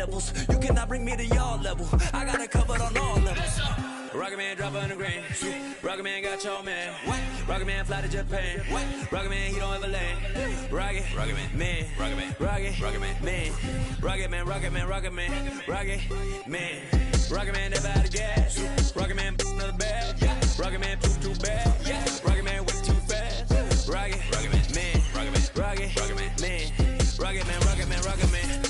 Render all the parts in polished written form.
levels. You cannot bring me to y'all level. I got it covered on all levels. Rocket Man drop on the grain. Rocket Man got your man. Rocket Man fly to Japan. Rocket Man, he don't ever land. Rocket Man, Rocket Man, Rocket Man, Rocket Man, Rocket Man, Rocket Man, Rocket Man. Rocket Man never out of gas. Rocket Man another bag. Rocket Man too bad. Rocket Man way too fast. Rocket Man, Rocket Man, Rocket Man, Rocket Man, Rocket Man, Rocket Man, Rocket Man.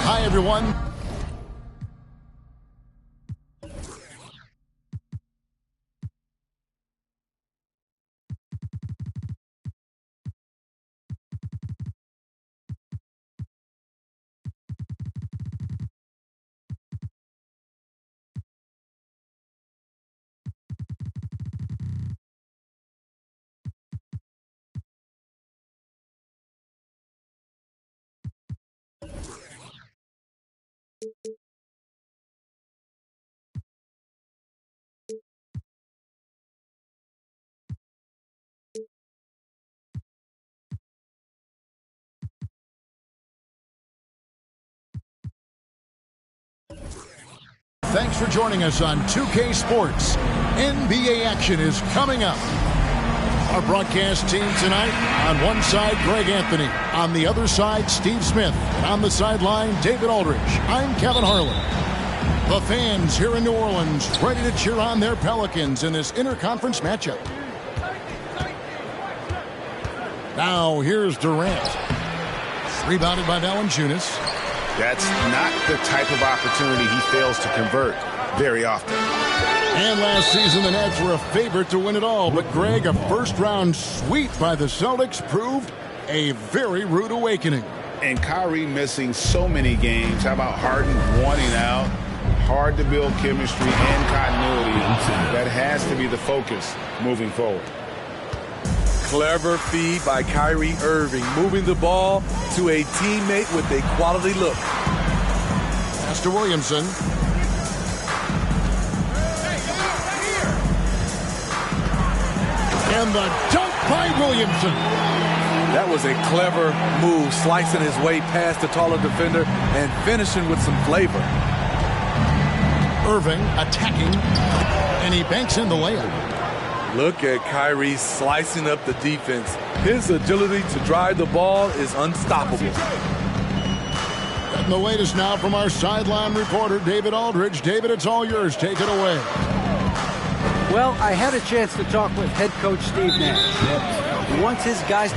Hi, everyone. Thanks for joining us on 2K Sports. NBA action is coming up. Our broadcast team tonight, on one side, Greg Anthony. On the other side, Steve Smith. And on the sideline, David Aldridge. I'm Kevin Harlan. The fans here in New Orleans ready to cheer on their Pelicans in this interconference matchup. Now, here's Durant. Rebounded by Valanciunas. That's not the type of opportunity he fails to convert very often. And last season, the Nets were a favorite to win it all. But, Greg, a first-round sweep by the Celtics proved a very rude awakening. And Kyrie missing so many games. How about Harden wanting out? Hard to build chemistry and continuity. That has to be the focus moving forward. Clever feed by Kyrie Irving, moving the ball to a teammate with a quality look. Pass to Williamson. And the dunk by Williamson. That was a clever move, slicing his way past the taller defender and finishing with some flavor. Irving attacking, and he banks in the layup. Look at Kyrie slicing up the defense. His agility to drive the ball is unstoppable. And the latest now from our sideline reporter, David Aldridge. David, it's all yours. Take it away. Well, I had a chance to talk with head coach Steve Nash. He wants his guys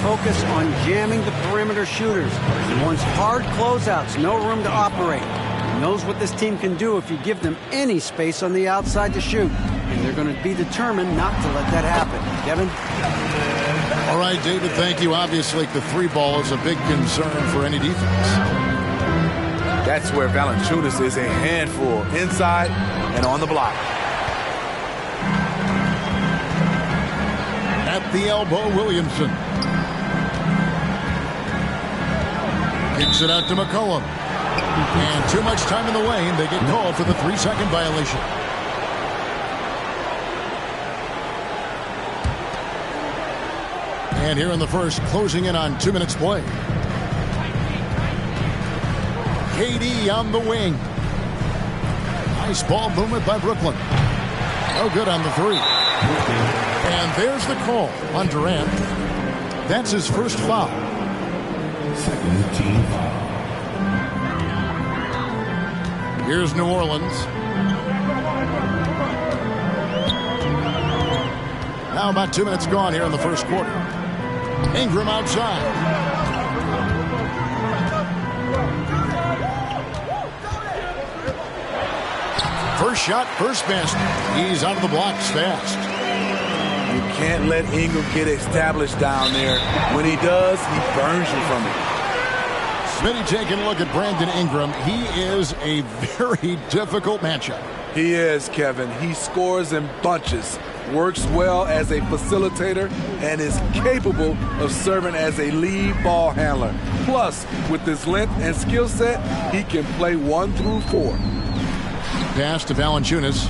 focus on jamming the perimeter shooters. He wants hard closeouts, no room to operate. He knows what this team can do if you give them any space on the outside to shoot. And they're going to be determined not to let that happen. Kevin? All right, David, thank you. Obviously, the three ball is a big concern for any defense. That's where Valanciunas is a handful, inside and on the block. At the elbow, Williamson. Kicks it out to McCollum. And too much time in the lane. They get called for the 3-second violation. And here in the first, closing in on 2 minutes play. KD on the wing. Nice ball movement by Brooklyn. No good on the three. And there's the call on Durant. That's his first foul. Second team foul. Here's New Orleans. Now about 2 minutes gone here in the first quarter. Ingram outside. First shot, first basket. He's out of the blocks fast. You can't let Ingram get established down there. When he does, he burns you from it. Smitty taking a look at Brandon Ingram. He is a very difficult matchup. He is, Kevin. He scores in bunches, works well as a facilitator, and is capable of serving as a lead ball handler. Plus, with his length and skill set, he can play 1 through 4. Pass to Valanciunas.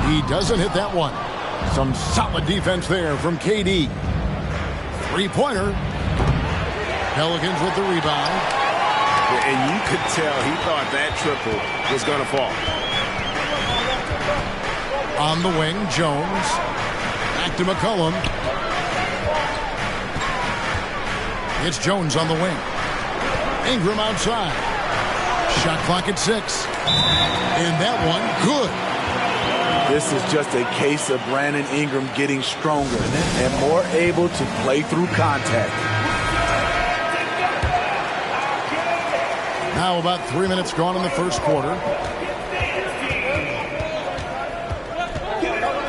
He doesn't hit that one. Some solid defense there from KD. Three-pointer. Pelicans with the rebound. And you could tell he thought that triple was going to fall. On the wing, Jones. Back to McCollum. It's Jones on the wing. Ingram outside. Shot clock at 6. And that one, good. This is just a case of Brandon Ingram getting stronger and more able to play through contact. Now about 3 minutes gone in the first quarter.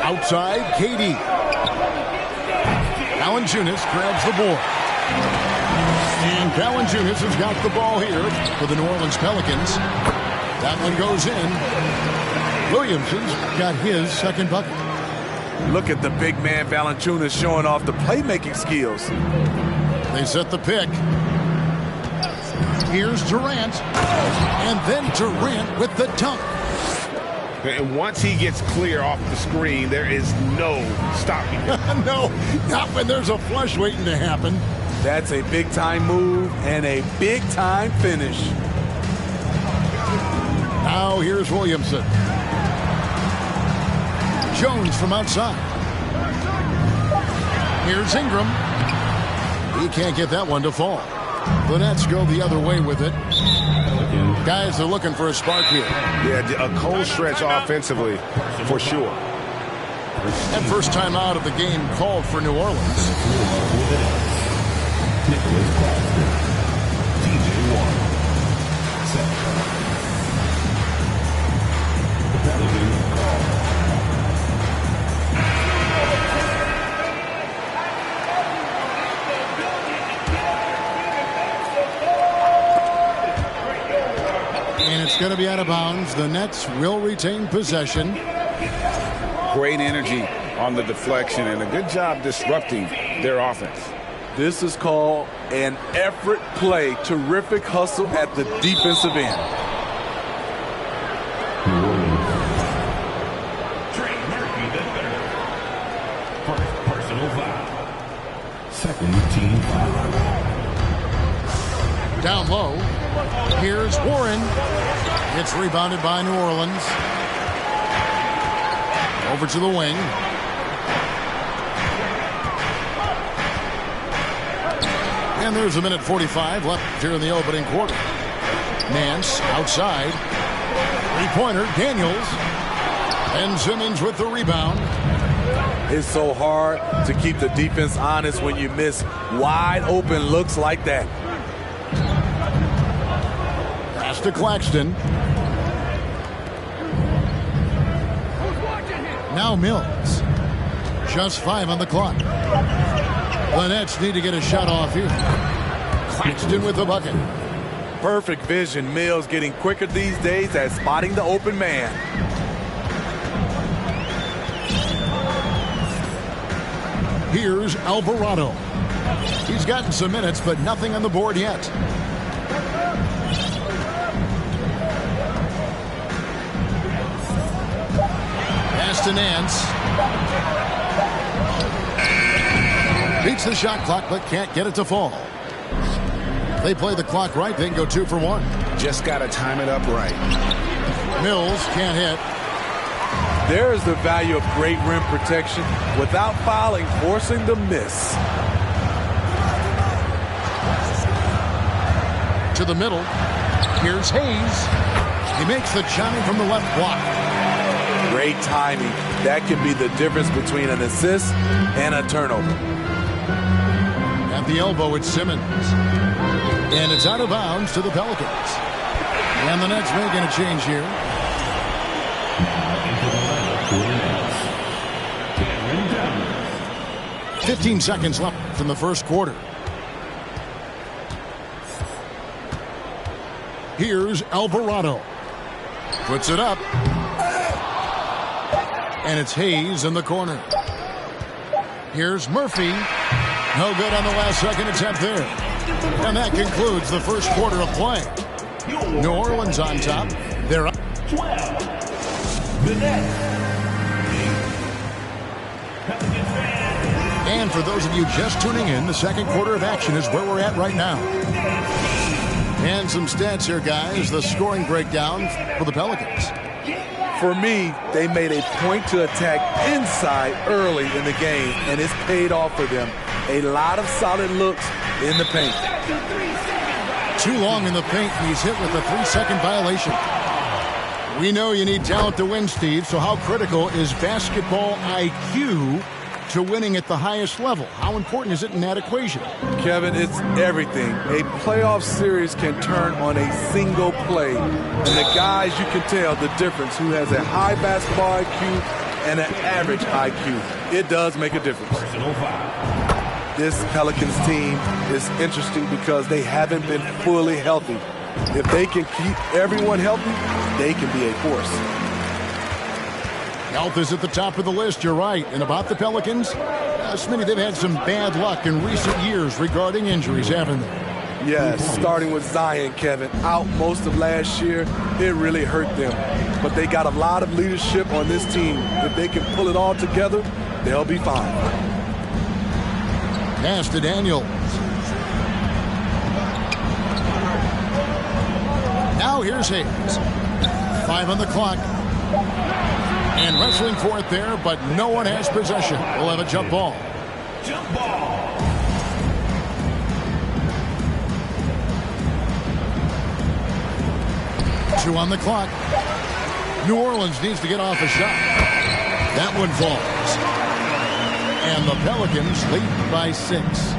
Outside, KD. Valanciunas grabs the board. And Valanciunas has got the ball here for the New Orleans Pelicans. That one goes in. Williamson's got his second bucket. Look at the big man Valanciunas showing off the playmaking skills. They set the pick. Here's Durant. And then Durant with the dunk. And once he gets clear off the screen, there is no stopping him. No, not when there's a flush waiting to happen. That's a big-time move and a big-time finish. Now here's Williamson. Jones from outside. Here's Ingram. He can't get that one to fall. The Nets go the other way with it. Guys are looking for a spark here. Yeah, a cold stretch offensively, for sure. And first time out of the game called for New Orleans. And it's going to be out of bounds. The Nets will retain possession. Great energy on the deflection and a good job disrupting their offense. This is called an effort play. Terrific hustle at the defensive end. Personal foul. Second team foul. Down low. Here's Warren. It's rebounded by New Orleans. Over to the wing. And there's a minute 45 left here in the opening quarter. Nance outside. Three-pointer, Daniels. And Simmons with the rebound. It's so hard to keep the defense honest when you miss wide open looks like that. Pass to Claxton. Now Mills. Just 5 on the clock. The Nets need to get a shot off here. Claxton with the bucket. Perfect vision. Mills getting quicker these days at spotting the open man. Here's Alvarado. He's gotten some minutes, but nothing on the board yet. Pass to Nance. Beats the shot clock, but can't get it to fall. They play the clock right, they can go 2 for 1. Just got to time it up right. Mills can't hit. There's the value of great rim protection without fouling, forcing the miss. To the middle. Here's Hayes. He makes the chime from the left block. Great timing. That can be the difference between an assist and a turnover. At the elbow, it's Simmons. And it's out of bounds to the Pelicans. And the Nets making a change here. 15 seconds left in the first quarter. Here's Alvarado. Puts it up. And it's Hayes in the corner. Here's Murphy. No good on the last second attempt there. And that concludes the first quarter of play. New Orleans on top. They're up 12. The Nets. And for those of you just tuning in, the second quarter of action is where we're at right now. And some stats here, guys. The scoring breakdown for the Pelicans. For me, they made a point to attack inside early in the game, and it's paid off for them. A lot of solid looks in the paint. Too long in the paint, and he's hit with a 3-second violation. We know you need talent to win, Steve, so how critical is basketball IQ to winning at the highest level? How important is it in that equation? Kevin, it's everything. A playoff series can turn on a single play. And the guys, you can tell the difference who has a high basketball IQ and an average IQ. It does make a difference. This Pelicans team is interesting because they haven't been fully healthy. If they can keep everyone healthy, they can be a force. Health is at the top of the list, you're right. And about the Pelicans, Smitty, they've had some bad luck in recent years regarding injuries, haven't they? Yes, starting with Zion, Kevin, out most of last year. It really hurt them. But they got a lot of leadership on this team. If they can pull it all together, they'll be fine. Pass to Daniels. Now here's Hayes. 5 on the clock. And wrestling for it there, but no one has possession. We'll have a jump ball. Jump ball. Two on the clock. New Orleans needs to get off a shot. That one falls. And the Pelicans lead by 6.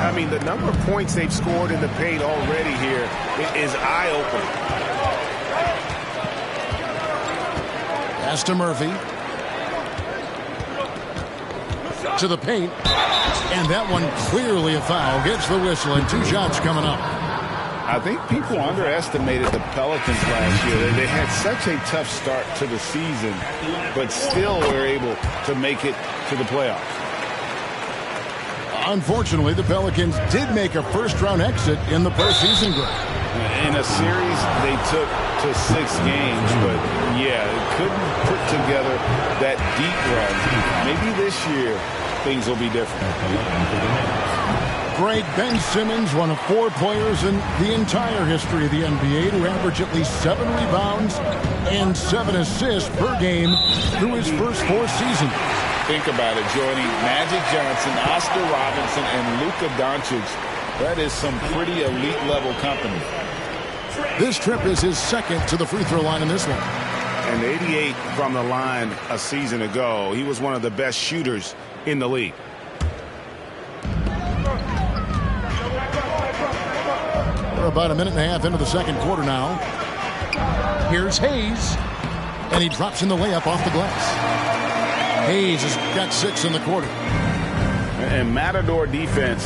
I mean, the number of points they've scored in the paint already here is eye-opening. Pass to Murphy. To the paint. And that one clearly a foul. Gets the whistle and 2 shots coming up. I think people underestimated the Pelicans last year. They had such a tough start to the season, but still were able to make it to the playoffs. Unfortunately, the Pelicans did make a first-round exit in the postseason group. In a series, they took to 6 games, but yeah, couldn't put together that deep run. Maybe this year, things will be different. Great Ben Simmons, one of 4 players in the entire history of the NBA to average at least 7 rebounds and 7 assists per game through his first 4 seasons. Think about it, joining Magic Johnson, Oscar Robertson, and Luka Doncic. That is some pretty elite level company. This trip is his second to the free throw line in this one. And 88 from the line a season ago. He was one of the best shooters in the league. We're about a minute and a half into the second quarter now. Here's Hayes. And he drops in the layup off the glass. Hayes has got 6 in the quarter. And Matador defense,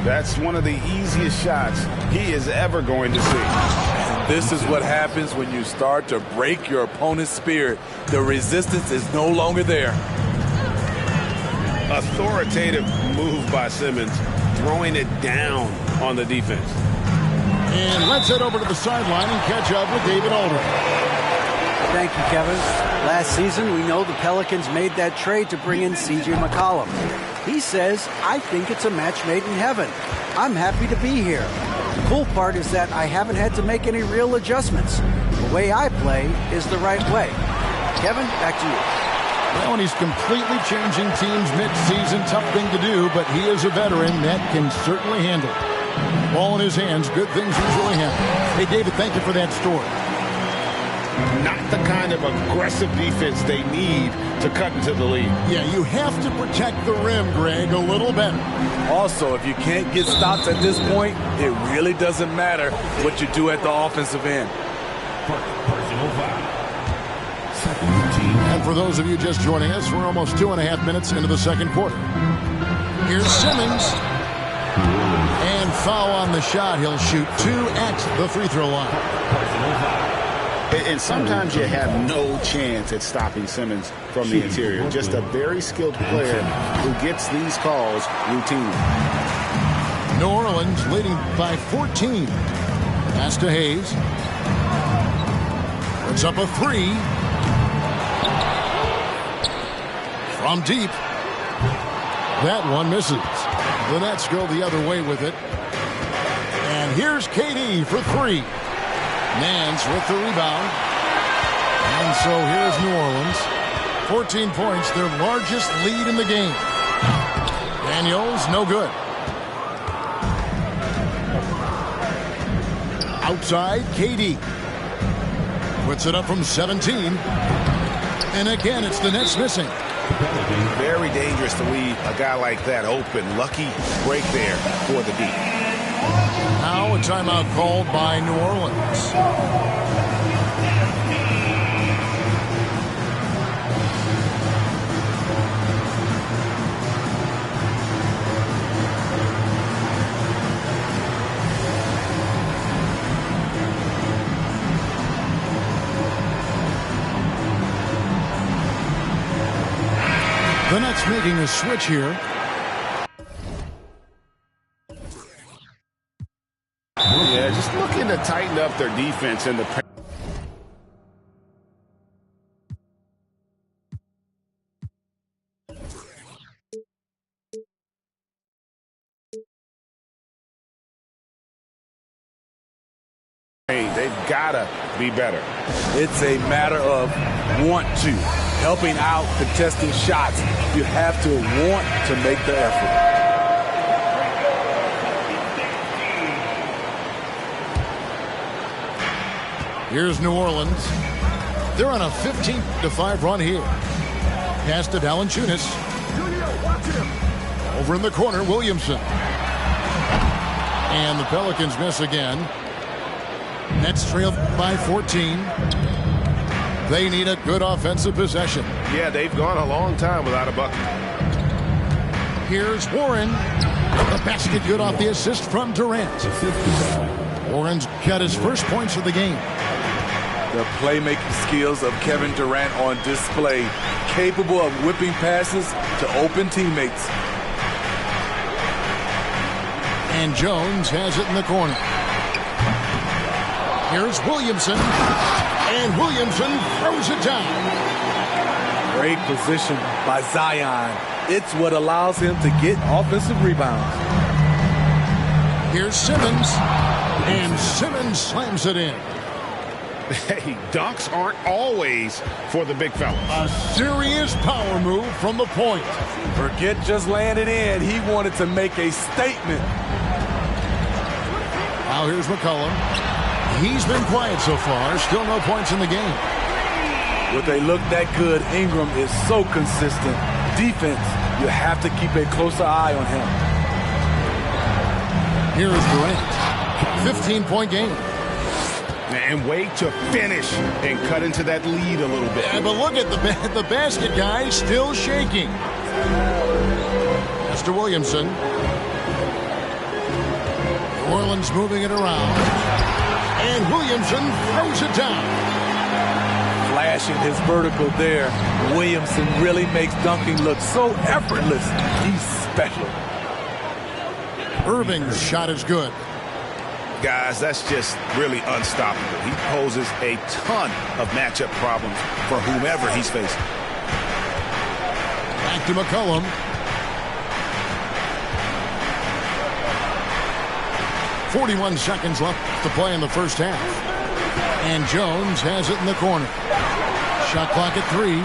that's one of the easiest shots he is ever going to see. This is what happens when you start to break your opponent's spirit. The resistance is no longer there. Authoritative move by Simmons, throwing it down on the defense. And let's head over to the sideline and catch up with David Aldridge. Thank you, Kevin. Last season, we know the Pelicans made that trade to bring in C.J. McCollum. He says, I think it's a match made in heaven. I'm happy to be here. The cool part is that I haven't had to make any real adjustments. The way I play is the right way. Kevin, back to you. Well, and he's completely changing teams mid-season. Tough thing to do, but he is a veteran that can certainly handle it. Ball in his hands, good things usually happen. Hey, David, thank you for that story. Not the kind of aggressive defense they need to cut into the lead. Yeah, you have to protect the rim, Greg, a little better. Also, if you can't get stops at this point, it really doesn't matter what you do at the offensive end. Personal foul. Second team. And for those of you just joining us, we're almost 2.5 minutes into the second quarter. Here's Simmons. And foul on the shot. He'll shoot 2 at the free throw line. Personal foul. And sometimes you have no chance at stopping Simmons from the interior. Just a very skilled player who gets these calls routinely. New Orleans leading by 14. Pass to Hayes. Puts up a 3. From deep. That one misses. The Nets go the other way with it. And here's KD for 3. Nance with the rebound. And so here's New Orleans. 14 points, their largest lead in the game. Daniels, no good. Outside, KD. Puts it up from 17. And again, it's the Nets missing. Very dangerous to leave a guy like that open. Lucky break there for the D. Now a timeout called by New Orleans. The Nets making a switch here. Yeah, just looking to tighten up their defense in the they've got to be better. It's a matter of want to. Helping out, contesting shots. You have to want to make the effort. Here's New Orleans. They're on a 15-5 run here. Pass to Valanciunas. Over in the corner, Williamson. And the Pelicans miss again. Nets trail by 14. They need a good offensive possession. Yeah, they've gone a long time without a bucket. Here's Warren. The basket good off the assist from Durant. Warren's got his first points of the game. The playmaking skills of Kevin Durant on display. Capable of whipping passes to open teammates. And Jones has it in the corner. Here's Williamson. And Williamson throws it down. Great position by Zion. It's what allows him to get offensive rebounds. Here's Simmons. And Simmons slams it in. Hey, dunks aren't always for the big fella. A serious power move from the point. Forget just laying it in. He wanted to make a statement. Now here's McCollum. He's been quiet so far. Still no points in the game. With a look that good, Ingram is so consistent. Defense, you have to keep a closer eye on him. Here's Durant. 15-point game. And wait to finish and cut into that lead a little bit. Yeah, but look at the basket, guys, still shaking. Mr. Williamson. New Orleans moving it around. And Williamson throws it down. Flashing his vertical there. Williamson really makes dunking look so effortless. He's special. Irving's shot is good. Guys, that's just really unstoppable. He poses a ton of matchup problems for whomever he's facing. Back to McCollum. .41 seconds left to play in the first half. And Jones has it in the corner. Shot clock at 3.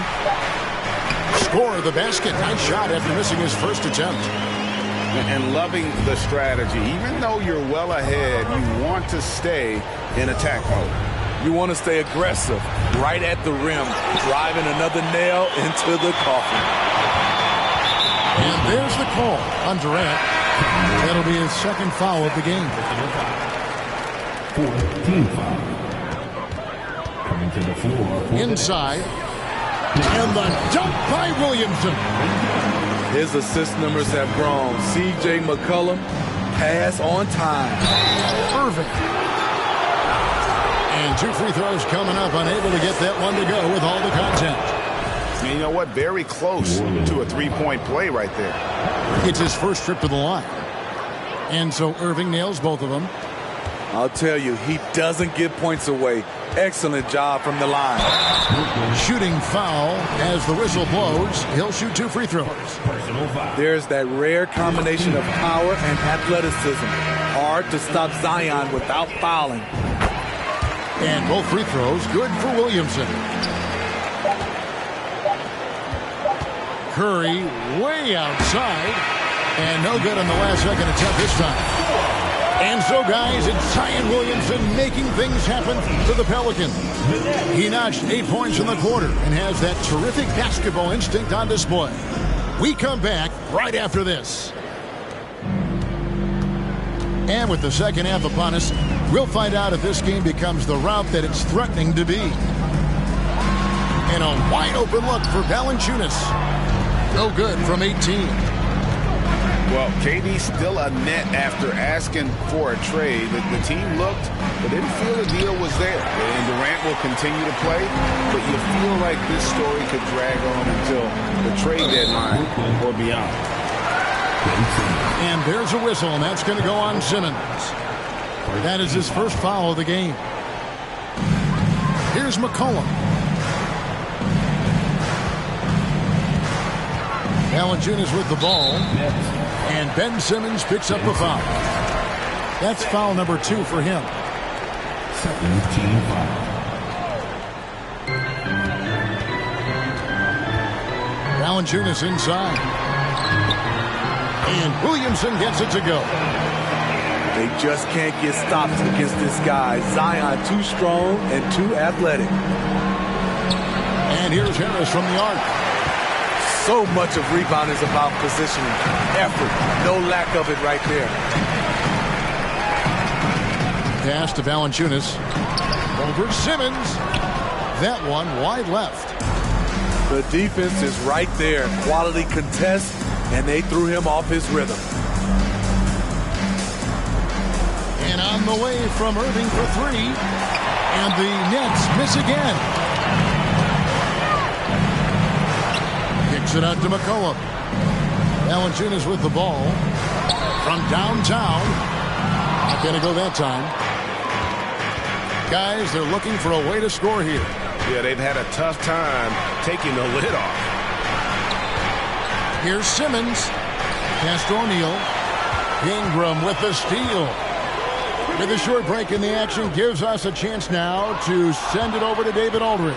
Score the basket. Nice shot after missing his first attempt. And loving the strategy. Even though you're well ahead, you want to stay in attack mode. You want to stay aggressive, right at the rim, driving another nail into the coffin. And there's the call on Durant. That'll be his second foul of the game. 14 foul. Coming to the floor. Inside. And the dunk by Williamson. His assist numbers have grown. C.J. McCollum, pass on time. Irving. And 2 free throws coming up, unable to get that one to go with all the content. And you know what? Very close to a three-point play right there. It's his first trip to the line. And so Irving nails both of them. I'll tell you, he doesn't give points away. Excellent job from the line. Shooting foul as the whistle blows. He'll shoot 2 free throws. There's that rare combination of power and athleticism. Hard to stop Zion without fouling. And both free throws good for Williamson. Curry way outside. And no good on the last second attempt this time. And so, guys, it's Zion Williamson making things happen for the Pelicans. He notched 8 points in the quarter and has that terrific basketball instinct on display. We come back right after this. And with the second half upon us, we'll find out if this game becomes the route that it's threatening to be. And a wide open look for Valanciunas. No good from 18. Well, KD still a net after asking for a trade. The team looked, but didn't feel the deal was there. And Durant will continue to play, but you feel like this story could drag on until the trade deadline or beyond. And there's a whistle, and that's going to go on Simmons. That is his first foul of the game. Here's McCollum. Valanciunas with the ball. And Ben Simmons picks up a foul. That's foul number 2 for him. Second team foul. Valanciunas inside. And Williamson gets it to go. They just can't get stopped against this guy. Zion too strong and too athletic. And here's Harris from the arc. So much of rebound is about positioning, effort. No lack of it right there. Pass to Valanciunas. Over Simmons. That one wide left. The defense is right there. Quality contest, and they threw him off his rhythm. And on the way from Irving for 3. And the Nets miss again. Kicks it out to McCollum. Valanciunas with the ball. From downtown. Not going to go that time. Guys, they're looking for a way to score here. Yeah, they've had a tough time taking the lid off. Here's Simmons. Pass to O'Neal. Ingram with the steal. With a short break in the action, gives us a chance now to send it over to David Aldridge.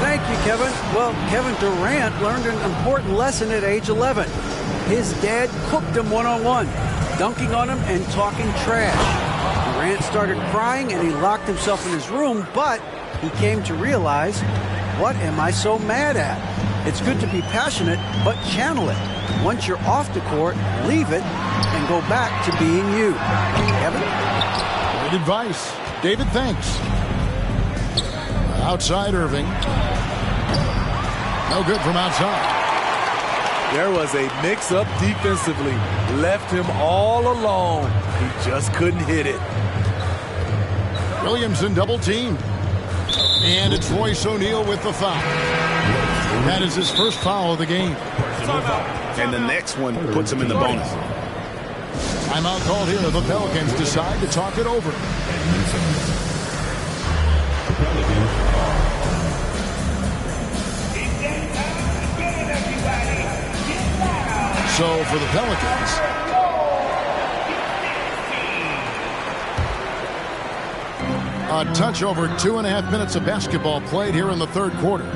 Thank you, Kevin. Well, Kevin Durant learned an important lesson at age 11. His dad cooked him one-on-one, dunking on him and talking trash. Durant started crying and he locked himself in his room, but he came to realize, what am I so mad at? It's good to be passionate, but channel it. Once you're off the court, leave it and go back to being you. Kevin? Good advice. David, thanks. Outside Irving. No good from outside. There was a mix-up defensively. Left him all alone. He just couldn't hit it. Williamson double teamed. And it's Royce O'Neal with the foul. That is his first foul of the game. And the next one puts him in the bonus. Timeout called here. The Pelicans decide to talk it over. So for the Pelicans, a touch over 2.5 minutes of basketball played here in the third quarter.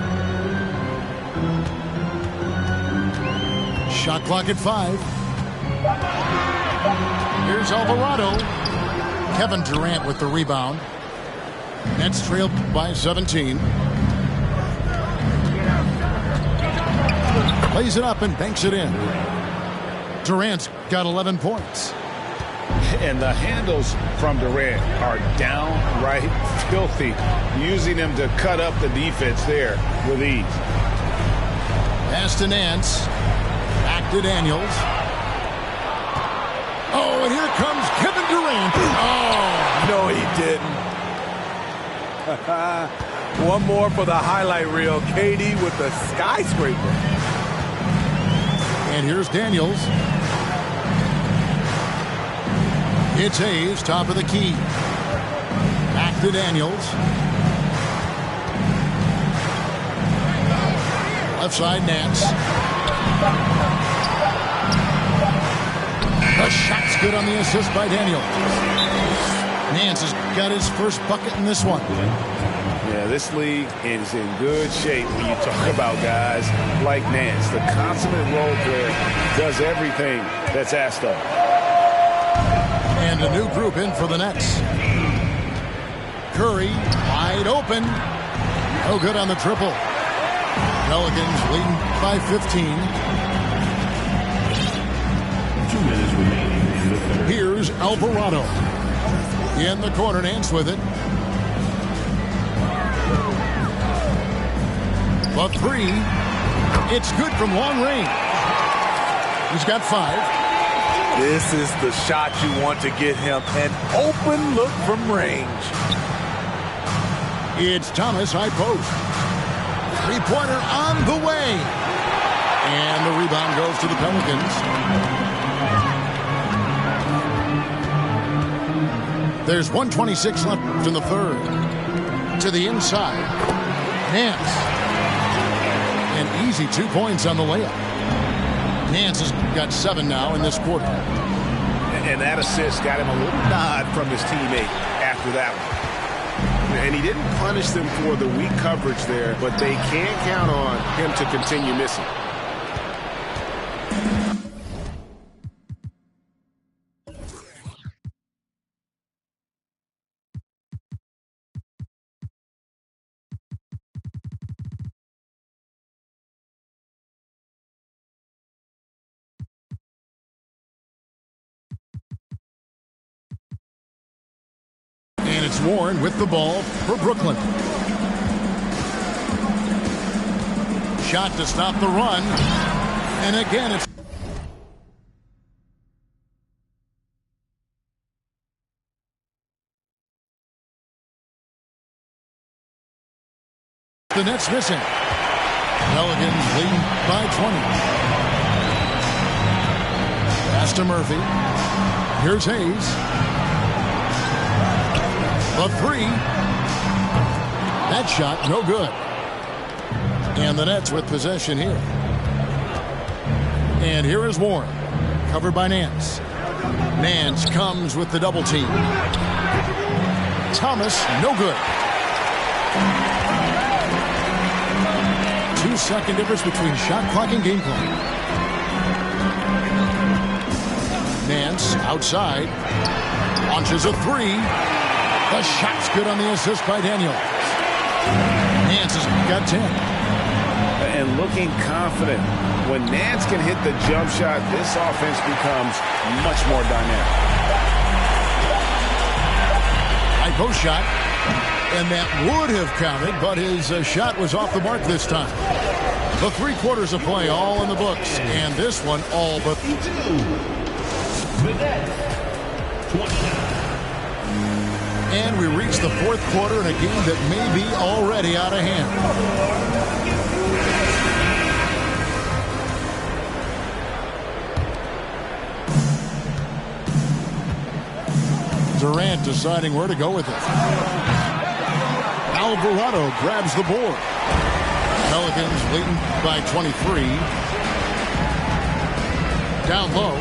Shot clock at 5. Here's Alvarado. Kevin Durant with the rebound. Nets trailed by 17. Plays it up and banks it in. Durant's got 11 points. And the handles from Durant are downright filthy, using them to cut up the defense there with ease. Pass to Nance. Back to Daniels. Oh, and here comes Kevin Durant. Oh, no, he didn't. One more for the highlight reel. KD with the skyscraper. And here's Daniels. It's Hayes, top of the key. Back to Daniels. Left side, Nance. The shot's good on the assist by Daniels. Nance has got his first bucket in this one. Yeah, this league is in good shape when you talk about guys like Nance. The consummate role player does everything that's asked of him. And a new group in for the Nets. Curry, wide open. No good on the triple. Pelicans leading by 15. 2 minutes remaining in the third. Here's Alvarado. In the corner, Nance with it. The three. It's good from long range. He's got 5. This is the shot you want to get him. An open look from range. It's Thomas, high post. Three-pointer on the way. And the rebound goes to the Pelicans. There's 1:26 left in the third. To the inside. Nance. An easy 2 points on the layup. Nance has got 7 now in this quarter. And that assist got him a little nod from his teammate after that one. And he didn't punish them for the weak coverage there, but they can't count on him to continue missing. And it's Warren with the ball for Brooklyn. Shot to stop the run. And again, it's the Nets missing. Pelicans leading by 20. Pass to Murphy. Here's Hayes. The three. That shot, no good. And the Nets with possession here. And here is Warren. Covered by Nance. Nance comes with the double team. Thomas, no good. 2-second difference between shot clock and game clock. Nance outside. Launches a three. The shot's good on the assist by Daniels. Nance has got 10. And looking confident. When Nance can hit the jump shot, this offense becomes much more dynamic. High post shot. And that would have counted, but his shot was off the mark this time. The 3 quarters of play all in the books, and this one all but. And we reach the 4th quarter in a game that may be already out of hand. Durant deciding where to go with it. Alvarado grabs the board. Pelicans leading by 23. Down low.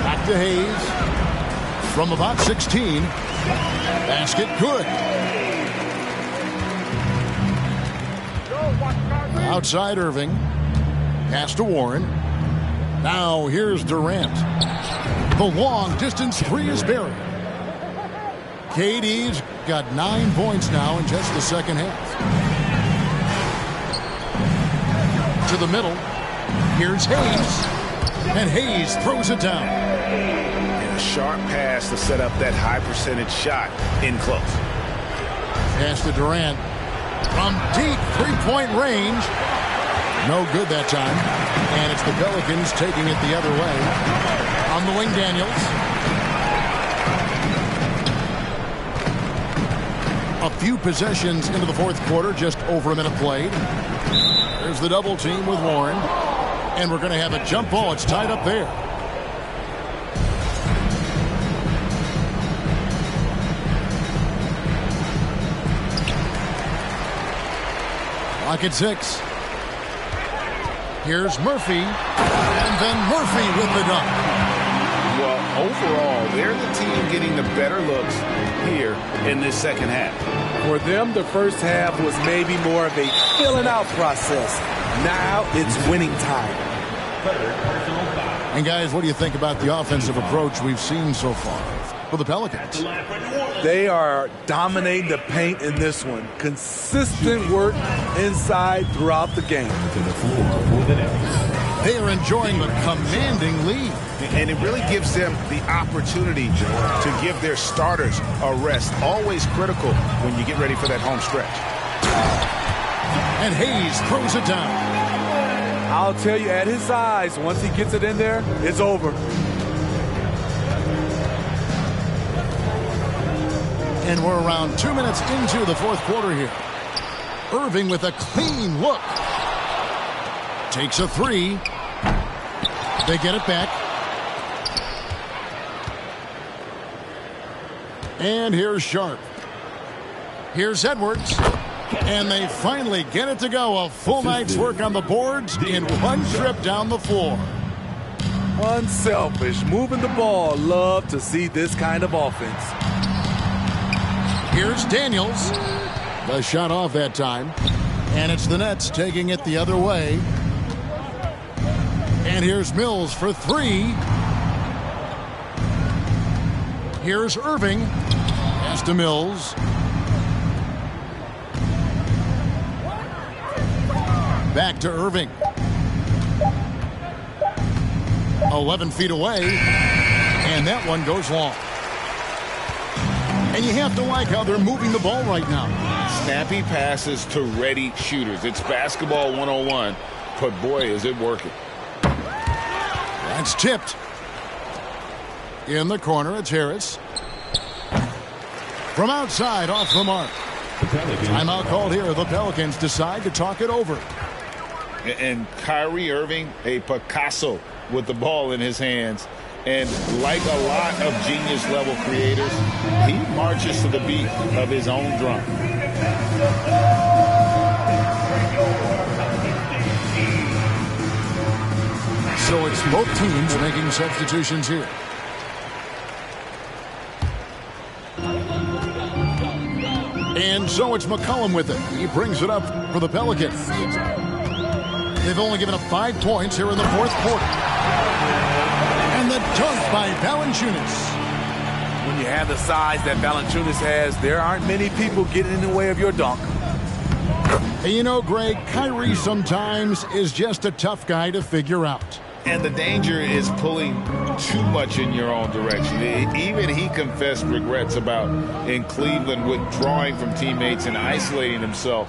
Back to Hayes. From about 16. Basket good. Outside Irving. Pass to Warren. Now here's Durant. The long distance 3 is buried. KD's got 9 points now in just the second half. To the middle. Here's Hayes. And Hayes throws it down. And a sharp pass to set up that high percentage shot in close. Pass to Durant. From deep 3-point range. No good that time. And it's the Pelicans taking it the other way. On the wing, Daniels. A few possessions into the 4th quarter, just over a minute played. There's the double team with Warren. And we're going to have a jump ball. It's tied up there. Clock at 6. Here's Murphy. And then Murphy with the dunk. Well, overall, they're the team getting the better looks here in this second half. For them, the first half was maybe more of a filling out process. Now it's winning time. And guys, what do you think about the offensive approach we've seen so far for the Pelicans? They are dominating the paint in this one. Consistent work inside throughout the game. They are enjoying the commanding lead. And it really gives them the opportunity to give their starters a rest. Always critical when you get ready for that home stretch. And Hayes throws it down. I'll tell you, at his size, once he gets it in there, it's over. And we're around 2 minutes into the 4th quarter here. Irving with a clean look. Takes a 3. They get it back. And here's Sharp. Here's Edwards. And they finally get it to go. A full night's work on the boards in one trip down the floor. Unselfish, moving the ball. Love to see this kind of offense. Here's Daniels. The shot off that time. And it's the Nets taking it the other way. And here's Mills for 3. Here's Irving. Pass to Mills. Back to Irving. 11 feet away. And that one goes long. And you have to like how they're moving the ball right now. Snappy passes to ready shooters. It's basketball 101, but boy, is it working. That's tipped. In the corner, it's Harris. From outside, off the mark. Timeout called here. The Pelicans decide to talk it over. And Kyrie Irving, a Picasso with the ball in his hands. And like a lot of genius-level creators, he marches to the beat of his own drum. So it's both teams making substitutions here. And so it's McCollum with it. He brings it up for the Pelicans. They've only given up 5 points here in the 4th quarter. And the dunk by Valanciunas. When you have the size that Valanciunas has, there aren't many people getting in the way of your dunk. Hey, you know, Greg, Kyrie sometimes is just a tough guy to figure out. And the danger is pulling too much in your own direction. Even he confessed regrets about in Cleveland withdrawing from teammates and isolating himself.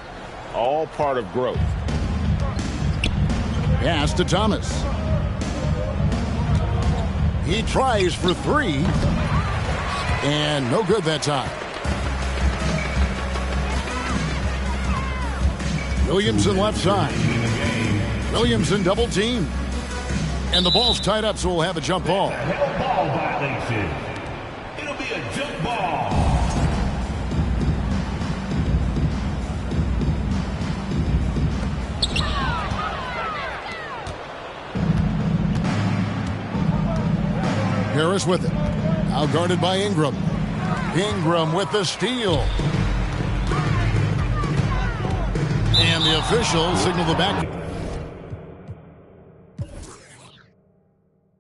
All part of growth. Pass to Thomas. He tries for three. And no good that time. Williamson left side. Williamson double team. And the ball's tied up, so we'll have a jump ball. Ball violation. It'll be a jump ball. Harris with it. Now guarded by Ingram. Ingram with the steal. And the officials signal the back.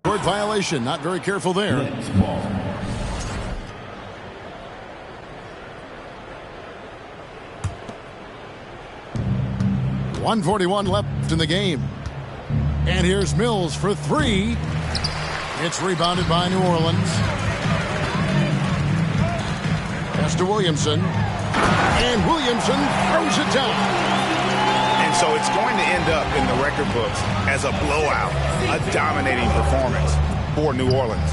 Court violation. Not very careful there. 1:41 left in the game. And here's Mills for three. It's rebounded by New Orleans. Pass to Williamson. And Williamson throws it down. And so it's going to end up in the record books as a blowout, a dominating performance for New Orleans.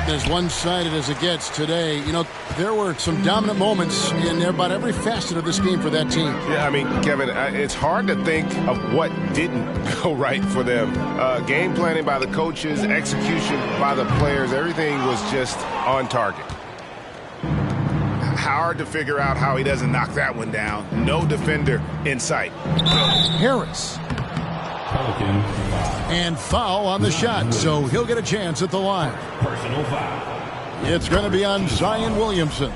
As one-sided as it gets today, you know, there were some dominant moments in about every facet of this game for that team. Yeah, I mean, Kevin, it's hard to think of what didn't go right for them. Game planning by the coaches, execution by the players, everything was just on target. Hard to figure out how he doesn't knock that one down. No defender in sight. Harris. And foul on the shot, so he'll get a chance at the line. Personal foul. It's going to be on Zion Williamson.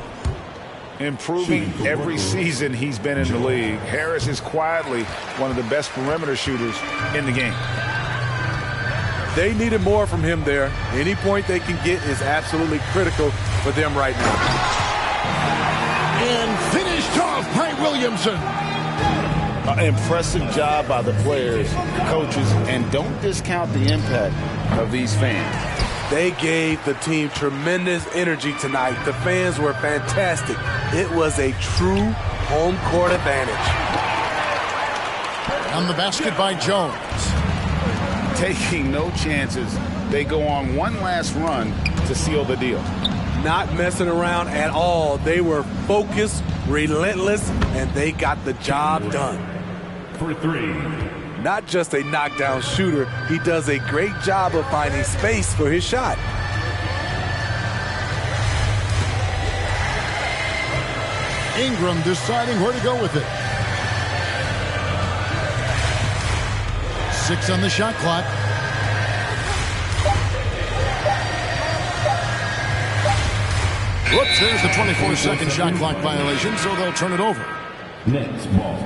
Improving every season he's been in the league. Harris is quietly one of the best perimeter shooters in the game. They needed more from him there. Any point they can get is absolutely critical for them right now. And finished off by Williamson. Impressive job by the players, the coaches, and don't discount the impact of these fans. They gave the team tremendous energy tonight. The fans were fantastic. It was a true home court advantage. On the basket by Jones. Taking no chances, they go on one last run to seal the deal. Not messing around at all. They were focused, relentless, and they got the job done. For three. Not just a knockdown shooter, he does a great job of finding space for his shot. Ingram deciding where to go with it. 6 on the shot clock. Whoops, there's the 24-second shot clock violation, so they'll turn it over. Nets ball.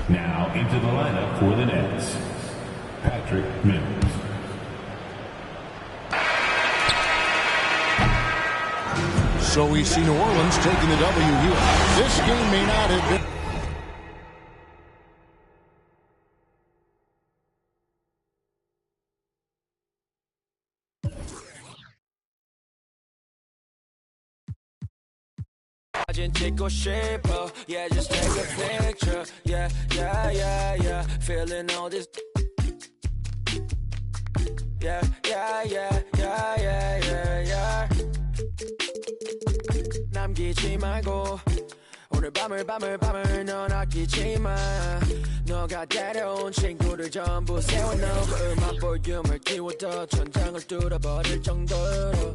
Now into the lineup for the Nets. Patrick Mills. So we see New Orleans taking the W here. This game may not have been... 찍고 싶어, yeah, just take a picture, yeah, yeah, yeah, yeah, feeling all this, yeah, yeah, yeah, yeah, yeah, yeah, yeah. 남기지 말고 오늘 밤을 넌 아끼지 마. 너가 데려온 친구들 전부 세워놓고 음악 볼륨을 키워둬 천장을 뚫어버릴 정도로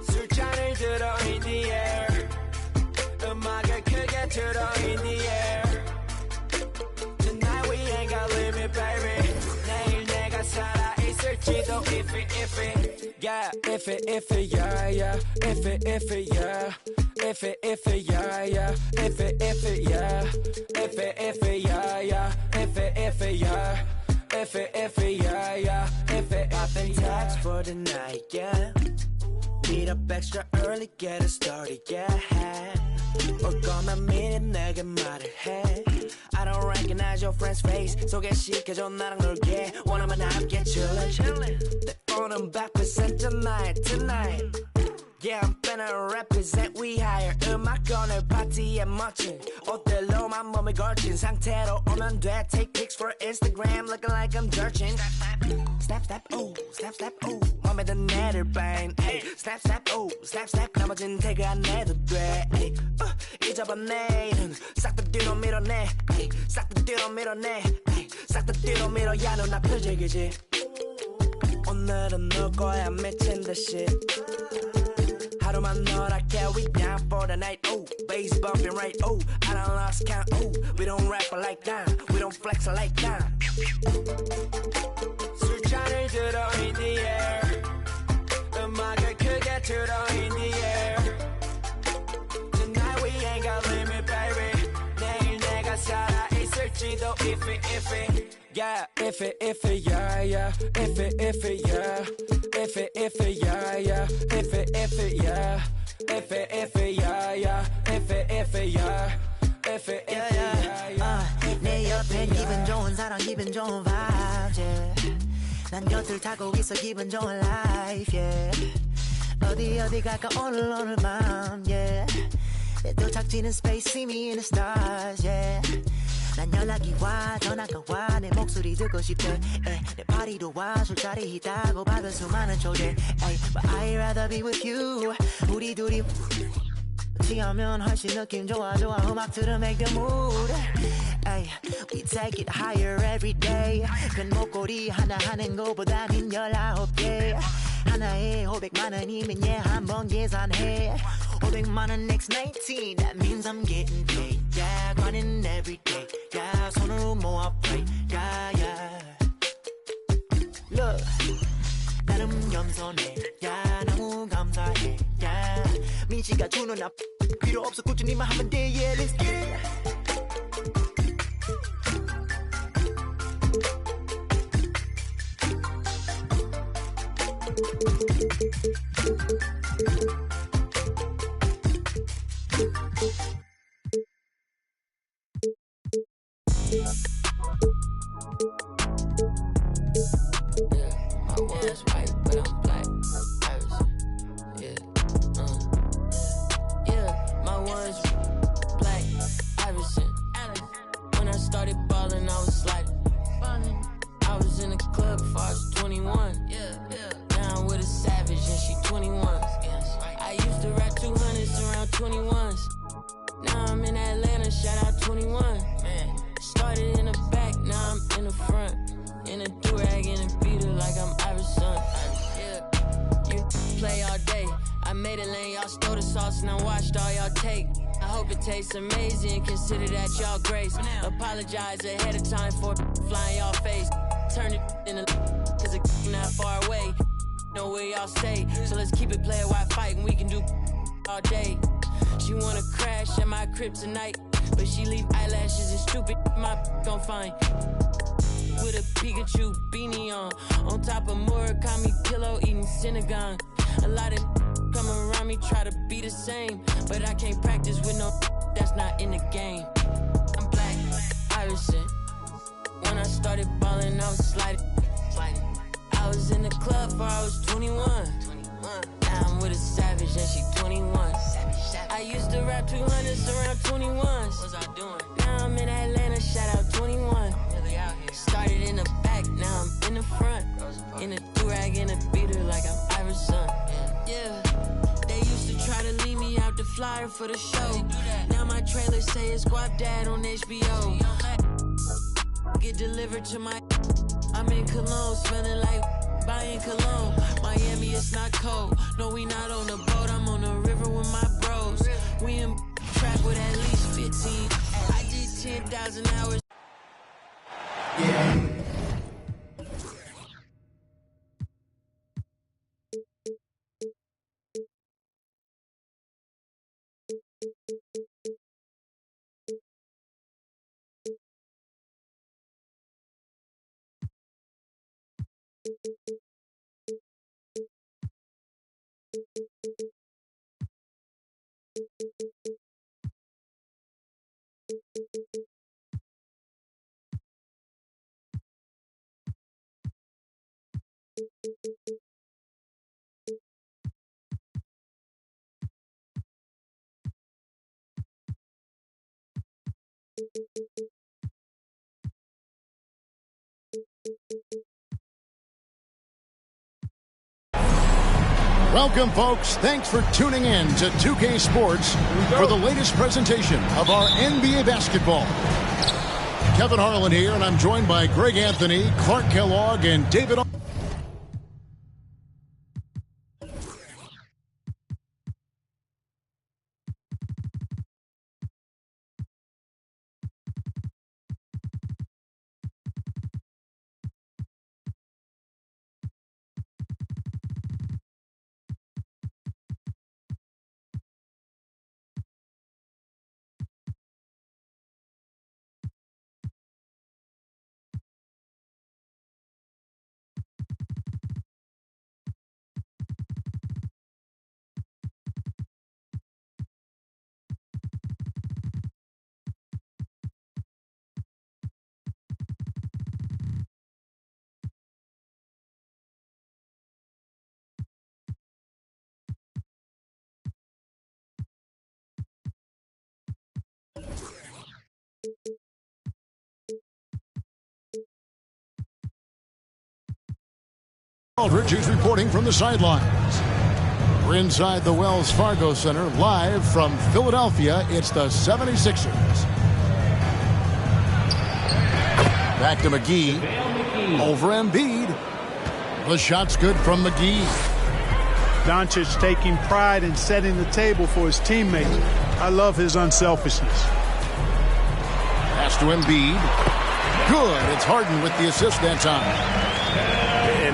술잔을 들어 in the air. 음악을 크게 틀어 in the air. Tonight we ain't got limit, baby. 내일 내가 살아있을지도 if yeah, if yeah, yeah, if yeah, if yeah, yeah, if yeah, if yeah, yeah, if yeah, if yeah, yeah, if I've text for the night, yeah. Meet up extra early, get it started, yeah. 올 거면 미리 내게 말을 해. I don't recognize your friend's face. 소개시켜줘 나랑 놀게. 원하면 함께 chillin'. 내 폰은 100% tonight. Yeah, I'm finna represent we hire. 음악 오늘 파티에 멋진 옷들로만 몸을 걸친 상태로 오면 돼. Take pics for Instagram looking like I'm dirtin'. Snap, snap, ooh, snap, snap, ooh. 맘에 든 애들 뱅. Snap, snap, ooh, snap, snap. 나머진 태그 안 해도 돼. 잊어봐 내일은 싹 다 뒤로 밀어내. 싹 다 뒤로 밀어내. 싹 다 뒤로 밀어야 눈앞을 즐기지. 오늘은 놀 거야 미친 듯이. 하루만 너랄게 we down for the night. Ooh, bass bumping right. Ooh, I done lost count. Ooh, we don't rap like that. We don't flex like that. 술잔을 들어 in the air. 음악을 크게 틀어 in the air. Tonight we ain't got limit, baby. 내일 내가 살아 있을지도 if yeah, if yeah, yeah, if yeah, if yeah, yeah, if yeah, if yeah, yeah, if yeah, 내 옆에 기분 좋은 사람 기분 좋은 vibes yeah. 난 곁을 타고 있어 기분 좋은 life yeah. 어디 갈까 오늘 밤 yeah. 내 도착지는 space see me in the stars yeah. 난 연락이 와 전화가 와 내 목소리 듣고 싶대 내 파티도 와 술자리 있다고 받은 수많은 초대 But I'd rather be with you 우리 둘이 취하면 훨씬 느낌 좋아 음악 들어 make the mood We take it higher every day 큰 목걸이 하나 하는 거보다는 19개 하나에 500만원이면 한번 계산해 500만원 x 19 That means I'm getting paid Yeah, grinding every day Yeah, 손으로 모아 pray Yeah, yeah Look 나름 겸손해 Yeah, 너무 감사해 Yeah 민씨가 주는 필요 없어 꾸준히만 하면 돼 Yeah, let's get it I was white, but I'm black. My one's black. Iverson. When I started ballin', I was sliding. I was in the club before I was 21. Now I'm with a savage and she 21. I used to rap 200s around 21s. Now I'm in Atlanta, shout out 21. Started in the back, now I'm in the front. In a do-rag, in a beater like I'm Iverson. You play all day. I made it lane, y'all stole the sauce and I watched all y'all take. I hope it tastes amazing, consider that y'all grace. Apologize ahead of time for flying y'all face. Turn it in a cause it's not far away. Know where y'all stay, so let's keep it player while fighting. We can do all day. She wanna crash at my crib tonight, but she leave eyelashes and stupid my gon' find. With a Pikachu beanie on top of Murakami pillow eating Synagogue. A lot of come around me try to be the same, but I can't practice with no that's not in the game. I'm black, Iverson. When I started ballin', I was sliding. I was in the club before I was 21. Now I'm with a savage and she 21. I used to rap 200s around 21s. What was I doing? Now I'm in Atlanta, shout out 21. Started in the back, now I'm in the front. In a do-rag, in a beater like I'm Iverson. Yeah, they used to try to leave me out the flyer for the show. Now my trailer say it's Guap Dad on HBO. Get delivered to my I'm in Cologne, smelling like buying cologne. Miami, it's not cold. No, we not on the boat. I'm on the river with my bros. We in track with at least 15. I did 10,000 hours. Welcome, folks. Thanks for tuning in to 2K Sports for the latest presentation of our NBA basketball. Kevin Harlan here, and I'm joined by Greg Anthony, Clark Kellogg, and David. Aldridge, who's reporting from the sidelines. We're inside the Wells Fargo Center, live from Philadelphia. It's the 76ers. Back to McGee. Over Embiid. The shot's good from McGee. Doncic taking pride in setting the table for his teammates. I love his unselfishness. Pass to Embiid. Good. It's Harden with the assist that time.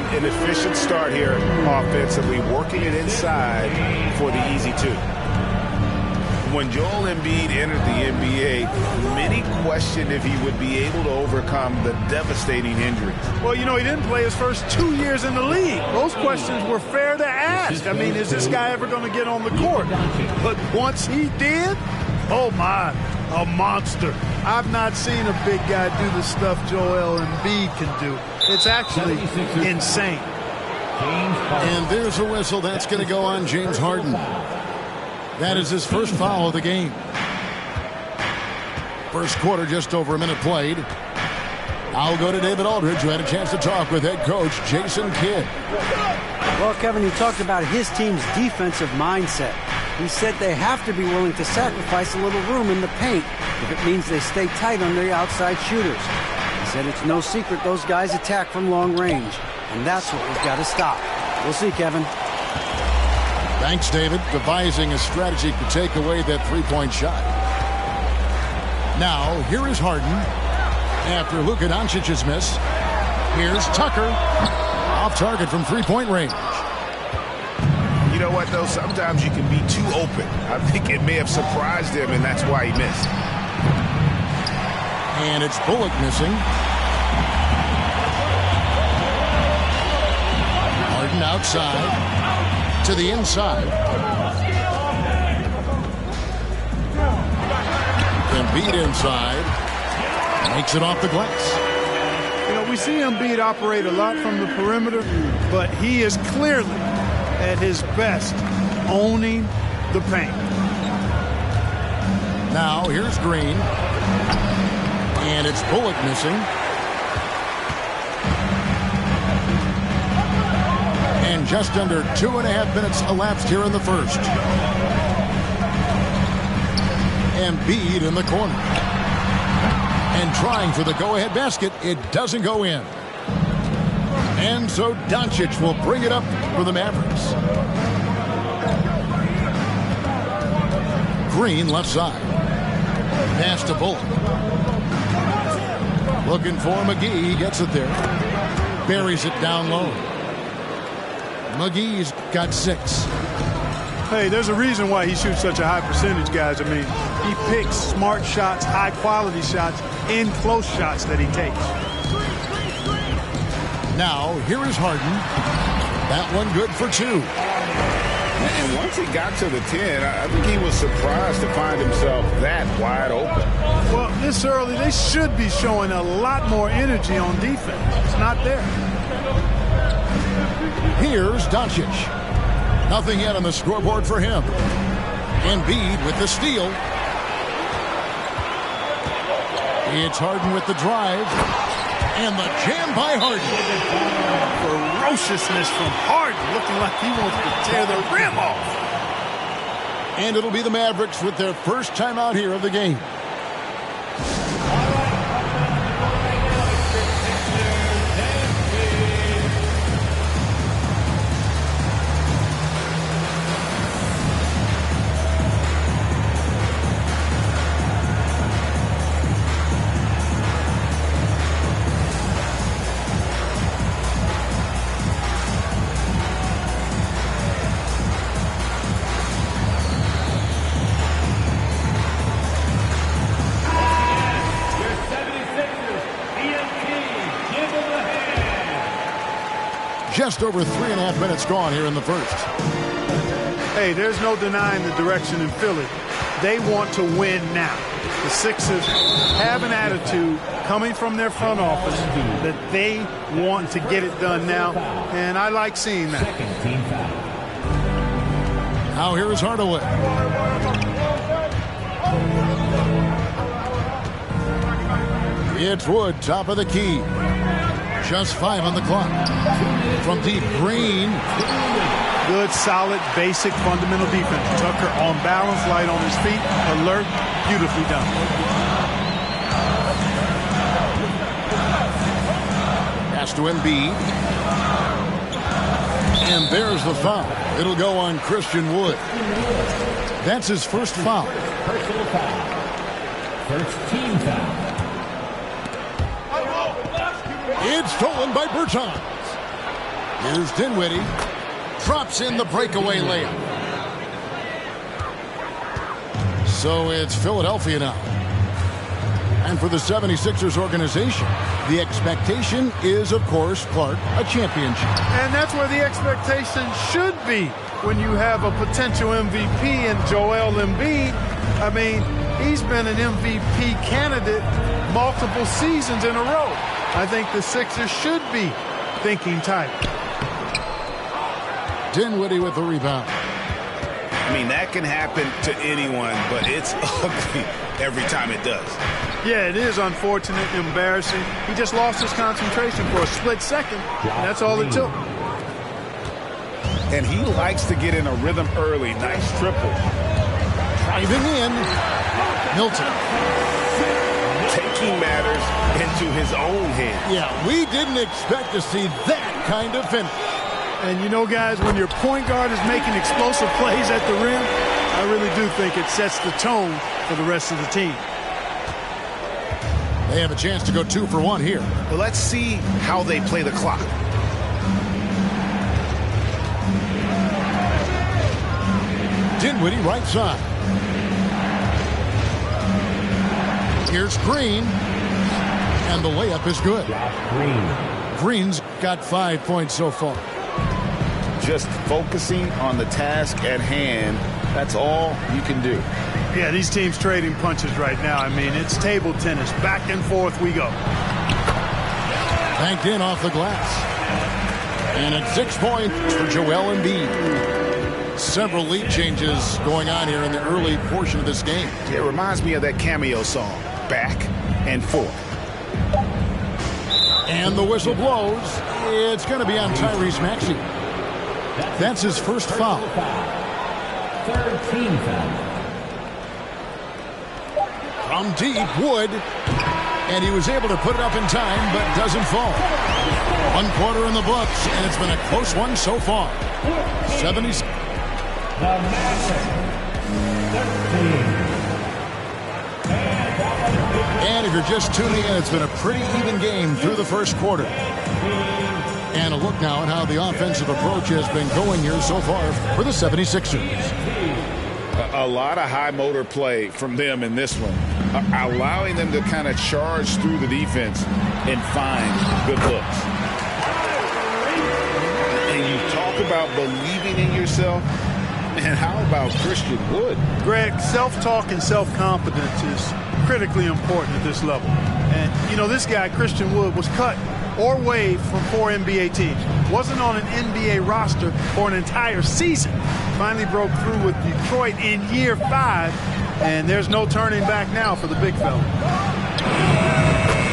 An efficient start here offensively, working it inside for the easy two. When Joel Embiid entered the NBA, many questioned if he would be able to overcome the devastating injuries. Well, you know, he didn't play his first 2 years in the league. Those questions were fair to ask. I mean, is this guy ever going to get on the court? But once he did, oh my, a monster. I've not seen a big guy do the stuff Joel Embiid can do. It's actually insane. And there's a whistle. That's going to go on James Harden. That is his first foul of the game. First quarter, just over a minute played. I'll go to David Aldridge, who had a chance to talk with head coach Jason Kidd. Well, Kevin, he talked about his team's defensive mindset. He said they have to be willing to sacrifice a little room in the paint if it means they stay tight on the outside shooters. He said it's no secret those guys attack from long range, and that's what we've got to stop. We'll see, Kevin. Thanks, David. Devising a strategy to take away that three-point shot. Now, here is Harden. After Luka Doncic's miss, here's Tucker. Off target from three-point range. You know what, though? Sometimes you can be too open. I think it may have surprised him, and that's why he missed. And it's Bullock missing. Harden outside to the inside. Embiid inside. Makes it off the glass. You know, we see Embiid operate a lot from the perimeter, but he is clearly at his best owning the paint. Now here's Green. And it's Bullock missing. And just under 2.5 minutes elapsed here in the first. Embiid in the corner. And trying for the go-ahead basket. It doesn't go in. And so Doncic will bring it up for the Mavericks. Green left side. Pass to Bullock. Looking for McGee. He gets it there. Buries it down low. McGee's got 6. Hey, there's a reason why he shoots such a high percentage, guys. I mean, he picks smart shots, high-quality shots, in close shots that he takes. Now, here is Harden. That one good for 2. And once he got to the 10, I think he was surprised to find himself that wide open. Well, this early, they should be showing a lot more energy on defense. It's not there. Here's Doncic. Nothing yet on the scoreboard for him. Embiid with the steal. It's Harden with the drive. And the jam by Harden. Ferociousness from Harden, looking like he wants to tear the rim off. And it'll be the Mavericks with their first timeout here of the game. Just over 3.5 minutes gone here in the first. Hey, there's no denying the direction in Philly. They want to win now. The Sixers have an attitude coming from their front office that they want to get it done now, and I like seeing that. Now here is Hardaway. It's Wood, top of the key. Just 5 on the clock. From deep, Green. Good, solid, basic, fundamental defense. Tucker on balance, light on his feet, alert, beautifully done. Pass to Embiid. And there's the foul. It'll go on Christian Wood. That's his first foul. Personal foul. First team foul. It's stolen by Bertans. Here's Dinwiddie. Drops in the breakaway layup. So it's Philadelphia now. And for the 76ers organization, the expectation is, of course, Clark, a championship. And that's where the expectation should be when you have a potential MVP in Joel Embiid. I mean, he's been an MVP candidate multiple seasons in a row. I think the Sixers should be thinking tight. Dinwiddie with the rebound. I mean, that can happen to anyone, but it's ugly every time it does. Yeah, it is unfortunate, embarrassing. He just lost his concentration for a split second. That's all it took. And he likes to get in a rhythm early. Nice triple. Driving in. Milton. Taking matters into his own hands. Yeah, we didn't expect to see that kind of finish. And you know, guys, when your point guard is making explosive plays at the rim, I really do think it sets the tone for the rest of the team. They have a chance to go 2 for 1 here. Well, let's see how they play the clock. Dinwiddie right side. Here's Green. And the layup is good. Green's got 5 points so far. Just focusing on the task at hand, that's all you can do. Yeah, these teams trading punches right now. I mean, it's table tennis. Back and forth we go. Banked in off the glass. And it's 6 points for Joel Embiid. Several lead changes going on here in the early portion of this game. It reminds me of that cameo song, Back and Forth. And the whistle blows. It's going to be on Tyrese Maxey. That's his first foul. Third team foul. From deep, Wood. And he was able to put it up in time, but doesn't fall. 1 quarter in the books, and it's been a close one so far. 70. And if you're just tuning in, it's been a pretty even game through the first quarter. And a look now at how the offensive approach has been going here so far for the 76ers. A lot of high motor play from them in this one, allowing them to kind of charge through the defense and find good looks. And you talk about believing in yourself. And how about Christian Wood? Greg, self-talk and self-confidence is critically important at this level. And, you know, this guy, Christian Wood, was cut or waived from 4 NBA teams. Wasn't on an NBA roster for an entire season. Finally broke through with Detroit in year 5, and there's no turning back now for the big fella.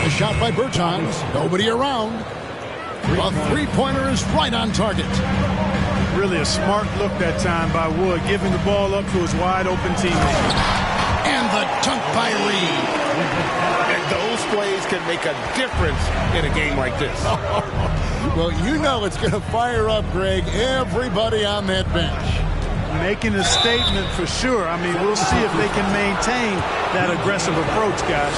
A shot by Bertans. Nobody around. A three-pointer is right on target. Really a smart look that time by Wood, giving the ball up to his wide-open teammate. And the dunk by Reed. And those plays can make a difference in a game like this. Well, you know it's going to fire up, Greg, everybody on that bench. Making a statement for sure. I mean, we'll see if they can maintain that aggressive approach, guys.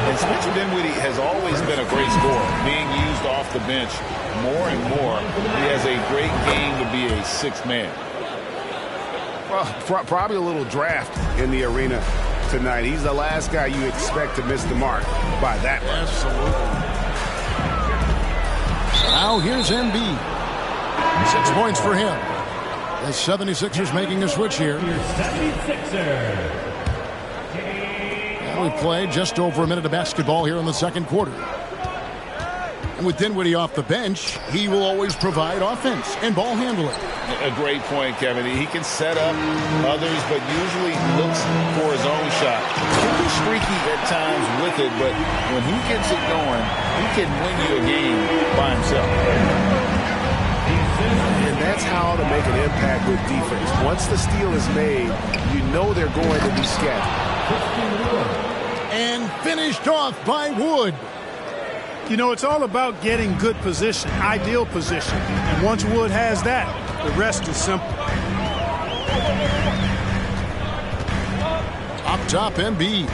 And Spencer Dinwiddie has always been a great scorer, being used off the bench more and more. He has a great game to be a sixth man. Well, probably a little draft in the arena tonight. He's the last guy you expect to miss the mark by that much. Absolutely. Now here's Embiid. 6 points for him. The 76ers making a switch here. Now we played just over a minute of basketball here in the second quarter. And with Dinwiddie off the bench, he will always provide offense and ball handling. A great point, Kevin. He can set up others, but usually looks for his own shot. He can be streaky at times with it, but when he gets it going, he can win you a game by himself. And that's how to make an impact with defense. Once the steal is made, you know they're going to be scattered. And finished off by Wood. You know, it's all about getting good position, ideal position. And once Wood has that, the rest is simple. Up top, Embiid.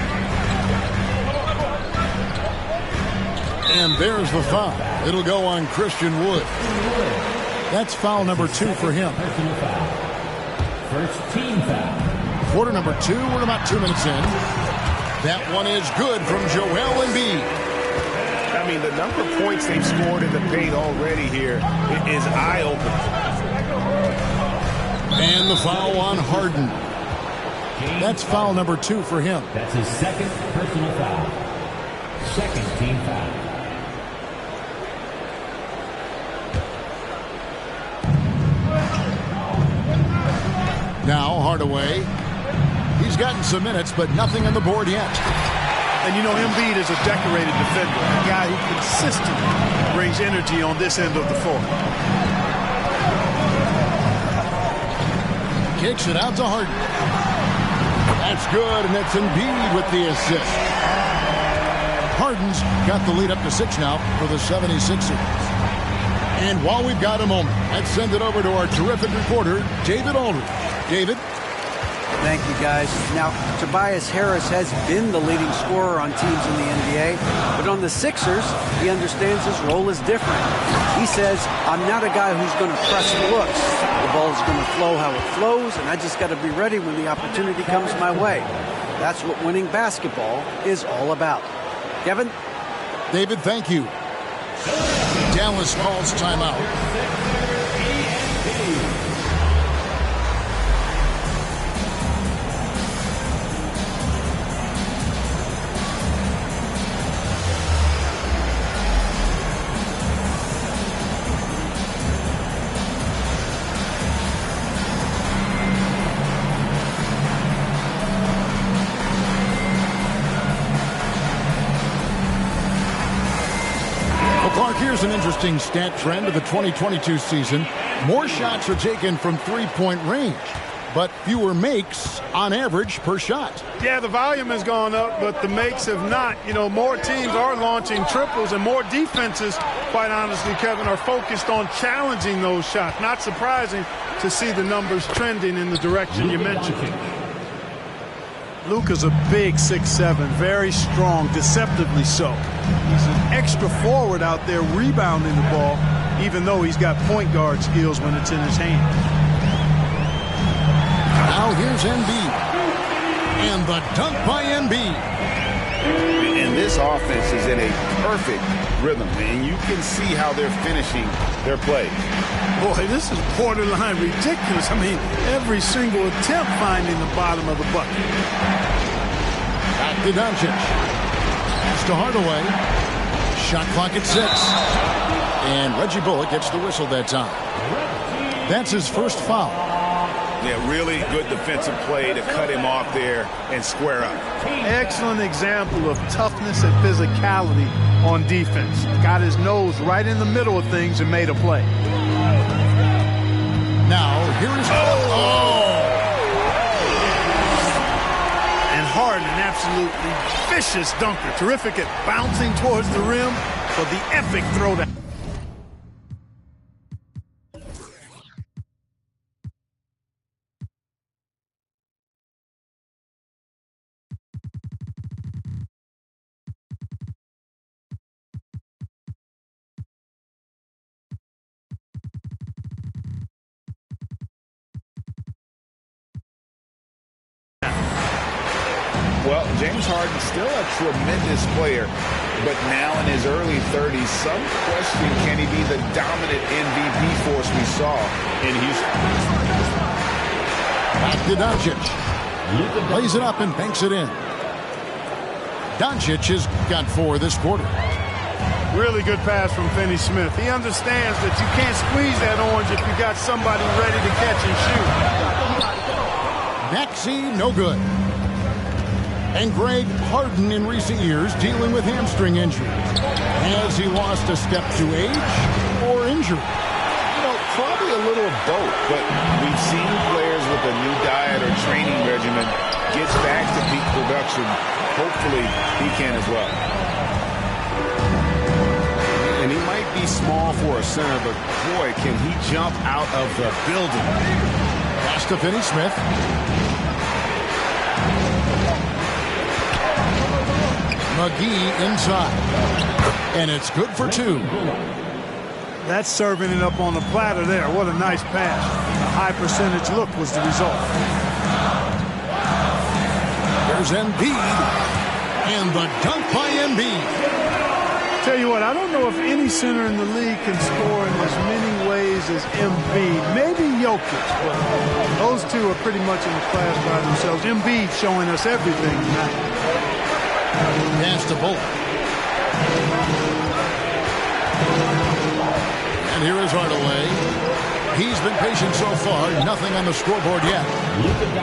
And there's the foul. It'll go on Christian Wood. That's foul number 2 for him. First team foul. Quarter number 2. We're about 2 minutes in. That one is good from Joel Embiid. I mean, the number of points they've scored in the paint already here is eye-opening. And the foul on Harden. That's foul number 2 for him. That's his second personal foul. Second team foul. Now Hardaway. He's gotten some minutes, but nothing on the board yet. And you know, Embiid is a decorated defender, a guy who consistently brings energy on this end of the floor. Kicks it out to Harden. That's good, and that's Embiid with the assist. Harden's got the lead up to 6 now for the 76ers. And while we've got a moment, let's send it over to our terrific reporter, David Aldridge. David? Thank you, guys. Now, Tobias Harris has been the leading scorer on teams in the NBA, but on the Sixers, he understands his role is different. He says, I'm not a guy who's going to press looks. The ball is going to flow how it flows, and I just got to be ready when the opportunity comes my way. That's what winning basketball is all about. Kevin? David, thank you. Dallas calls timeout. Here's an interesting stat trend of the 2022 season. More shots are taken from three-point range, but fewer makes on average per shot. Yeah, the volume has gone up, but the makes have not. You know, more teams are launching triples, and more defenses, quite honestly, Kevin, are focused on challenging those shots. Not surprising to see the numbers trending in the direction you mentioned. Luka's a big 6'7", very strong, deceptively so. He's an extra forward out there rebounding the ball, even though he's got point guard skills when it's in his hand. Now here's Embiid. And the dunk by Embiid. And this offense is in a perfect rhythm, and you can see how they're finishing their play. Boy, this is borderline ridiculous. I mean, every single attempt finding the bottom of the bucket. Back to Doncic. Pass to Hardaway. Shot clock at 6. And Reggie Bullock gets the whistle that time. That's his first foul. Yeah, really good defensive play to cut him off there and square up. Excellent example of toughness and physicality on defense. Got his nose right in the middle of things and made a play. Now, here is... And Harden, an absolutely vicious dunker. Terrific at bouncing towards the rim for the epic throwdown. Well, James Harden's still a tremendous player, but now in his early 30s, some question, can he be the dominant MVP force we saw in Houston? Back to Doncic. Plays it up and banks it in. Doncic has got 4 this quarter. Really good pass from Finney-Smith. He understands that you can't squeeze that orange if you got somebody ready to catch and shoot. Maxey, no good. And Greg Harden in recent years dealing with hamstring injury. Has he lost a step to age or injury? You know, probably a little of both, but we've seen players with a new diet or training regimen get back to peak production. Hopefully, he can as well. And he might be small for a center, but boy, can he jump out of the building. Pass to Finney-Smith. McGee inside. And it's good for 2. That's serving it up on the platter there. What a nice pass. A high percentage look was the result. There's Embiid. And the dunk by Embiid. Tell you what, I don't know if any center in the league can score in as many ways as Embiid. Maybe Jokic, but those two are pretty much in the class by themselves. Embiid showing us everything tonight. Pass to Bullock. And here is Hardaway. He's been patient so far. Nothing on the scoreboard yet.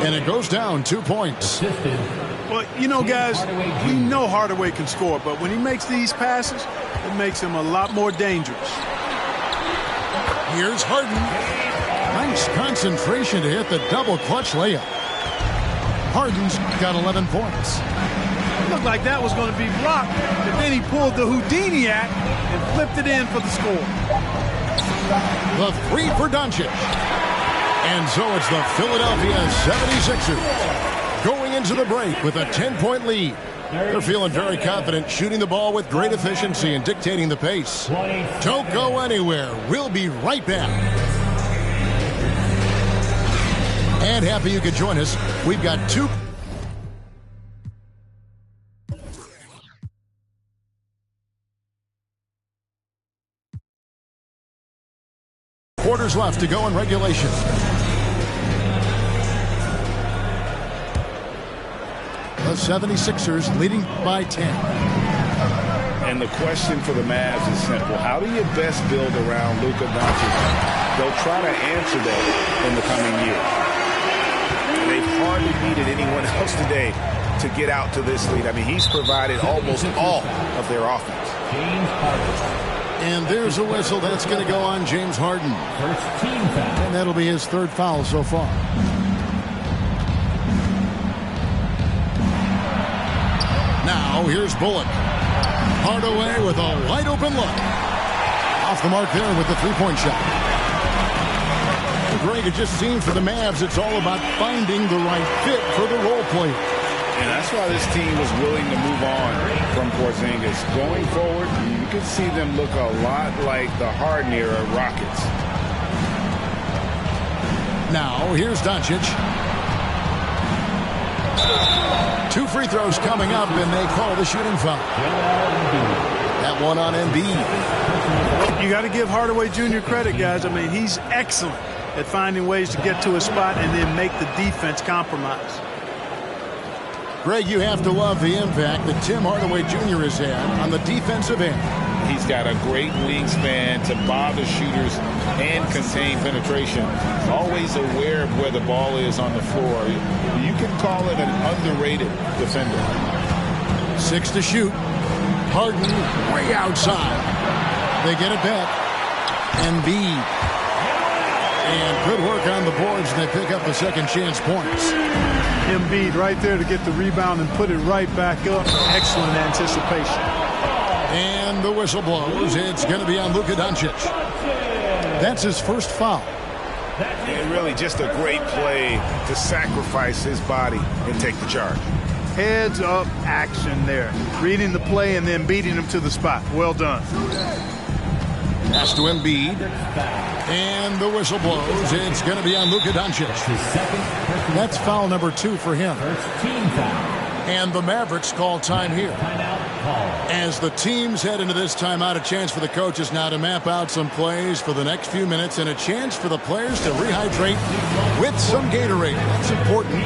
And it goes down 2 points. Well, you know, guys, we know Hardaway can score, but when he makes these passes, it makes him a lot more dangerous. Here's Harden. Nice concentration to hit the double clutch layup. Harden's got 11 points. It looked like that was going to be blocked, but then he pulled the Houdini act and flipped it in for the score. The 3 for Doncic. And so it's the Philadelphia 76ers going into the break with a 10-point lead. They're feeling very confident, shooting the ball with great efficiency and dictating the pace. Don't go anywhere. We'll be right back. And happy you could join us. We've got 2 quarters left to go in regulation. The 76ers leading by 10. And the question for the Mavs is simple. How do you best build around Luka Doncic? They'll try to answer that in the coming years. They've hardly needed anyone else today to get out to this lead. I mean, he's provided almost all of their offense. And there's a whistle. That's going to go on James Harden. And that'll be his 3rd foul so far. Now, here's Bullock. Hardaway with a wide-open look. Off the mark there with the 3-point shot. Greg, it just seems for the Mavs it's all about finding the right fit for the role player. And that's why this team was willing to move on from Porzingis. Going forward, you can see them look a lot like the Harden-era Rockets. Now, here's Doncic. 2 free throws coming up, and they call the shooting foul. That one on Embiid. You got to give Hardaway Jr. credit, guys. I mean, he's excellent at finding ways to get to a spot and then make the defense compromise. Greg, you have to love the impact that Tim Hardaway Jr. has had on the defensive end. He's got a great wingspan to bother shooters and contain penetration. Always aware of where the ball is on the floor. You can call it an underrated defender. 6 to shoot. Harden way outside. They get it back. Embiid. And good work on the boards, and they pick up the second chance points. Embiid right there to get the rebound and put it right back up. Excellent anticipation. And the whistle blows. It's going to be on Luka Doncic. That's his first foul. And really just a great play to sacrifice his body and take the charge. Heads up action there. Reading the play and then beating him to the spot. Well done. Pass to Embiid. And the whistle blows. It's going to be on Luka Doncic. That's foul number 2 for him. And the Mavericks call time here. As the teams head into this timeout, a chance for the coaches now to map out some plays for the next few minutes and a chance for the players to rehydrate with some Gatorade. That's important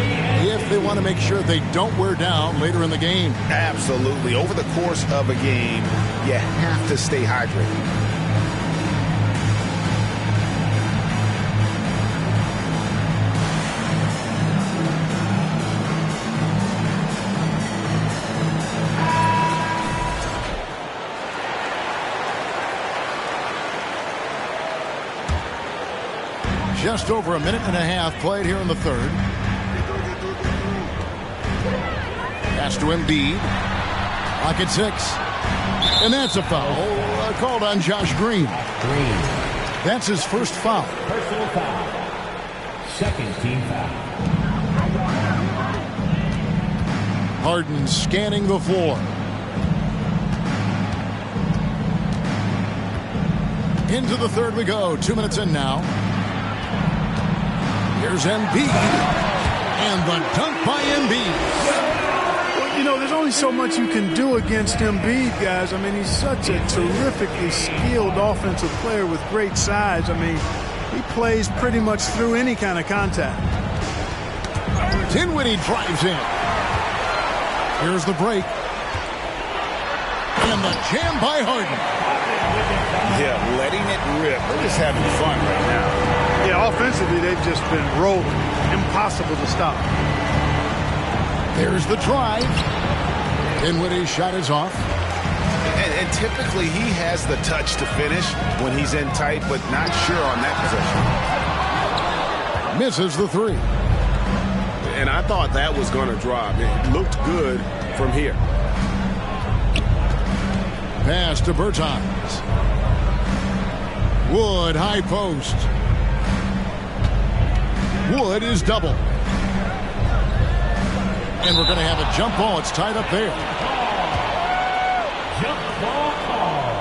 if they want to make sure they don't wear down later in the game. Absolutely. Over the course of a game, you have to stay hydrated. Just over a minute and a half played here in the third. Pass to Embiid. Lock at 6. And that's a foul called on Josh Green. That's his first foul. Personal foul. Second team foul. Harden scanning the floor. Into the third we go. 2 minutes in now. Here's Embiid. And the dunk by Embiid. Well, you know, there's only so much you can do against Embiid, guys. I mean, he's such a terrifically skilled offensive player with great size. I mean, he plays pretty much through any kind of contact. Dinwiddie drives in. Here's the break. And the jam by Harden. Yeah, letting it rip. They're just having fun right now. Yeah, offensively, they've just been rolling. Impossible to stop. There's the drive. Dinwiddie's shot is off. And typically, he has the touch to finish when he's in tight, but not sure on that possession. Misses the 3. And I thought that was going to drop. It looked good from here. Pass to Bertans. Wood, high post. Wood is double. And we're going to have a jump ball. It's tied up there. Jump ball call.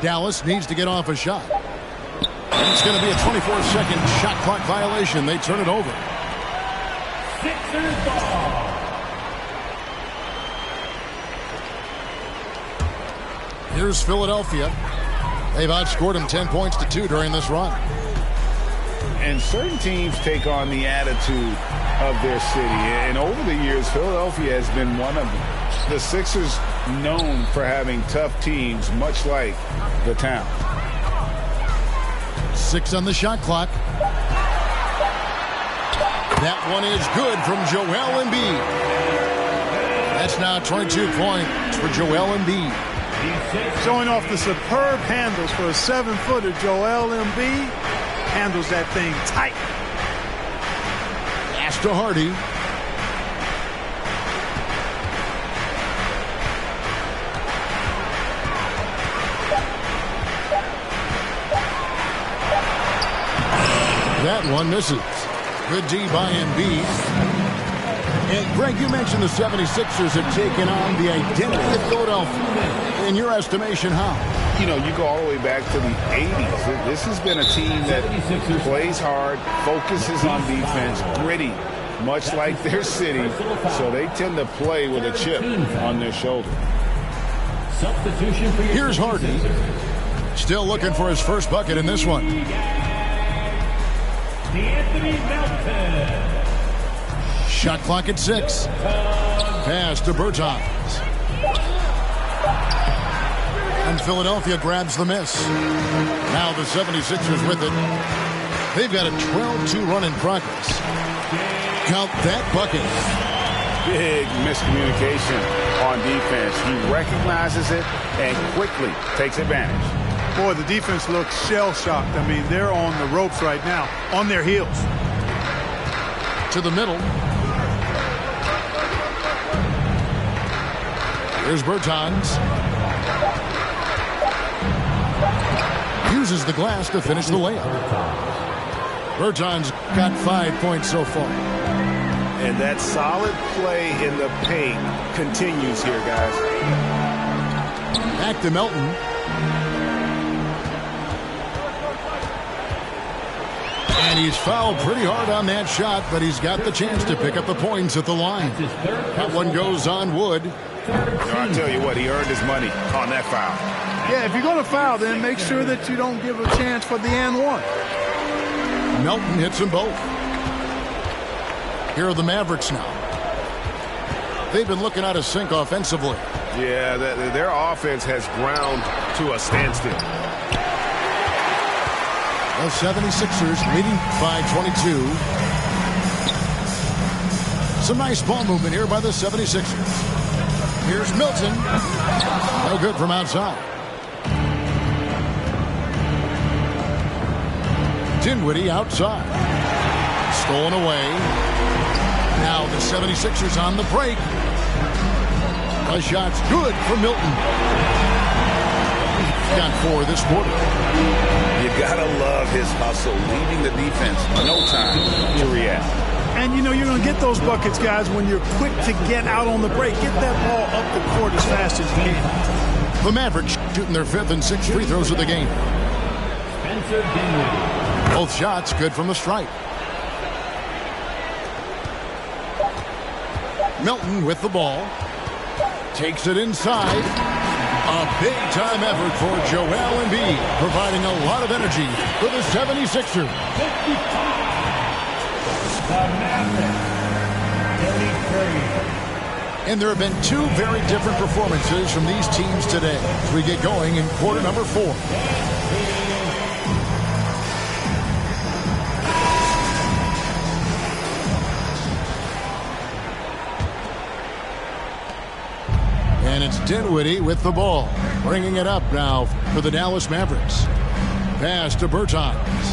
Dallas needs to get off a shot. And it's going to be a 24-second shot clock violation. They turn it over. Sixers ball. Here's Philadelphia. They've outscored them 10 points to 2 during this run. And certain teams take on the attitude of their city. And over the years, Philadelphia has been one of them. The Sixers known for having tough teams, much like the town. 6 on the shot clock. That one is good from Joel Embiid. That's now 22 points for Joel Embiid. Showing off the superb handles for a 7-footer. Joel Embiid handles that thing tight. Pass to Hardy. That one misses. Good D by Embiid. And Greg, you mentioned the 76ers have taken on the identity of Philadelphia. In your estimation, how? You know, you go all the way back to the 80s. This has been a team that plays hard, focuses on defense, gritty, much like their city. So they tend to play with a chip on their shoulder. Here's Harden. Still looking for his first bucket in this one. Shot clock at 6. Pass to Bertans. And Philadelphia grabs the miss. Now the 76ers with it. They've got a 12-2 run in progress. Count that bucket. Big miscommunication on defense. He recognizes it and quickly takes advantage. Boy, the defense looks shell-shocked. I mean, they're on the ropes right now, on their heels. To the middle. Here's Bertans. Uses the glass to finish the layup. Bertans got 5 points so far. And that solid play in the paint continues here, guys. Back to Melton. And he's fouled pretty hard on that shot, but he's got the chance to pick up the points at the line. That one goes on Wood. I'll tell you what, he earned his money on that foul. Yeah, if you're going to foul, then make sure that you don't give a chance for the and one. Melton hits them both. Here are the Mavericks now. They've been looking out of sync offensively. Yeah, their offense has ground to a standstill. The 76ers leading by 22. Some nice ball movement here by the 76ers. Here's Milton. No good from outside. Dinwiddie outside. Stolen away. Now the 76ers on the break. A shot's good for Milton. Got 4 this quarter. You gotta love his hustle, leaving the defense no time to react. And, you know, you're going to get those buckets, guys, when you're quick to get out on the break. Get that ball up the court as fast as you can. The Mavericks shooting their 5th and 6th free throws of the game. Both shots good from the stripe. Milton with the ball. Takes it inside. A big-time effort for Joel Embiid, providing a lot of energy for the 76ers. And there have been 2 very different performances from these teams today as we get going in quarter number 4. And it's Dinwiddie with the ball, bringing it up now for the Dallas Mavericks. Pass to Bertans.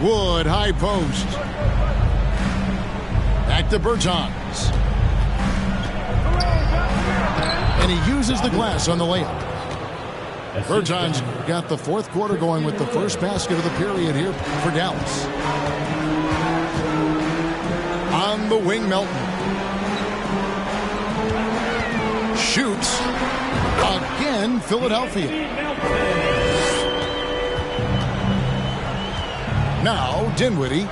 Wood, high post. Back to Bertans. And he uses the glass on the layup. Bertans got the 4th quarter going with the first basket of the period here for Dallas. On the wing, Melton. Shoots. Again, Philadelphia. Now, Dinwiddie.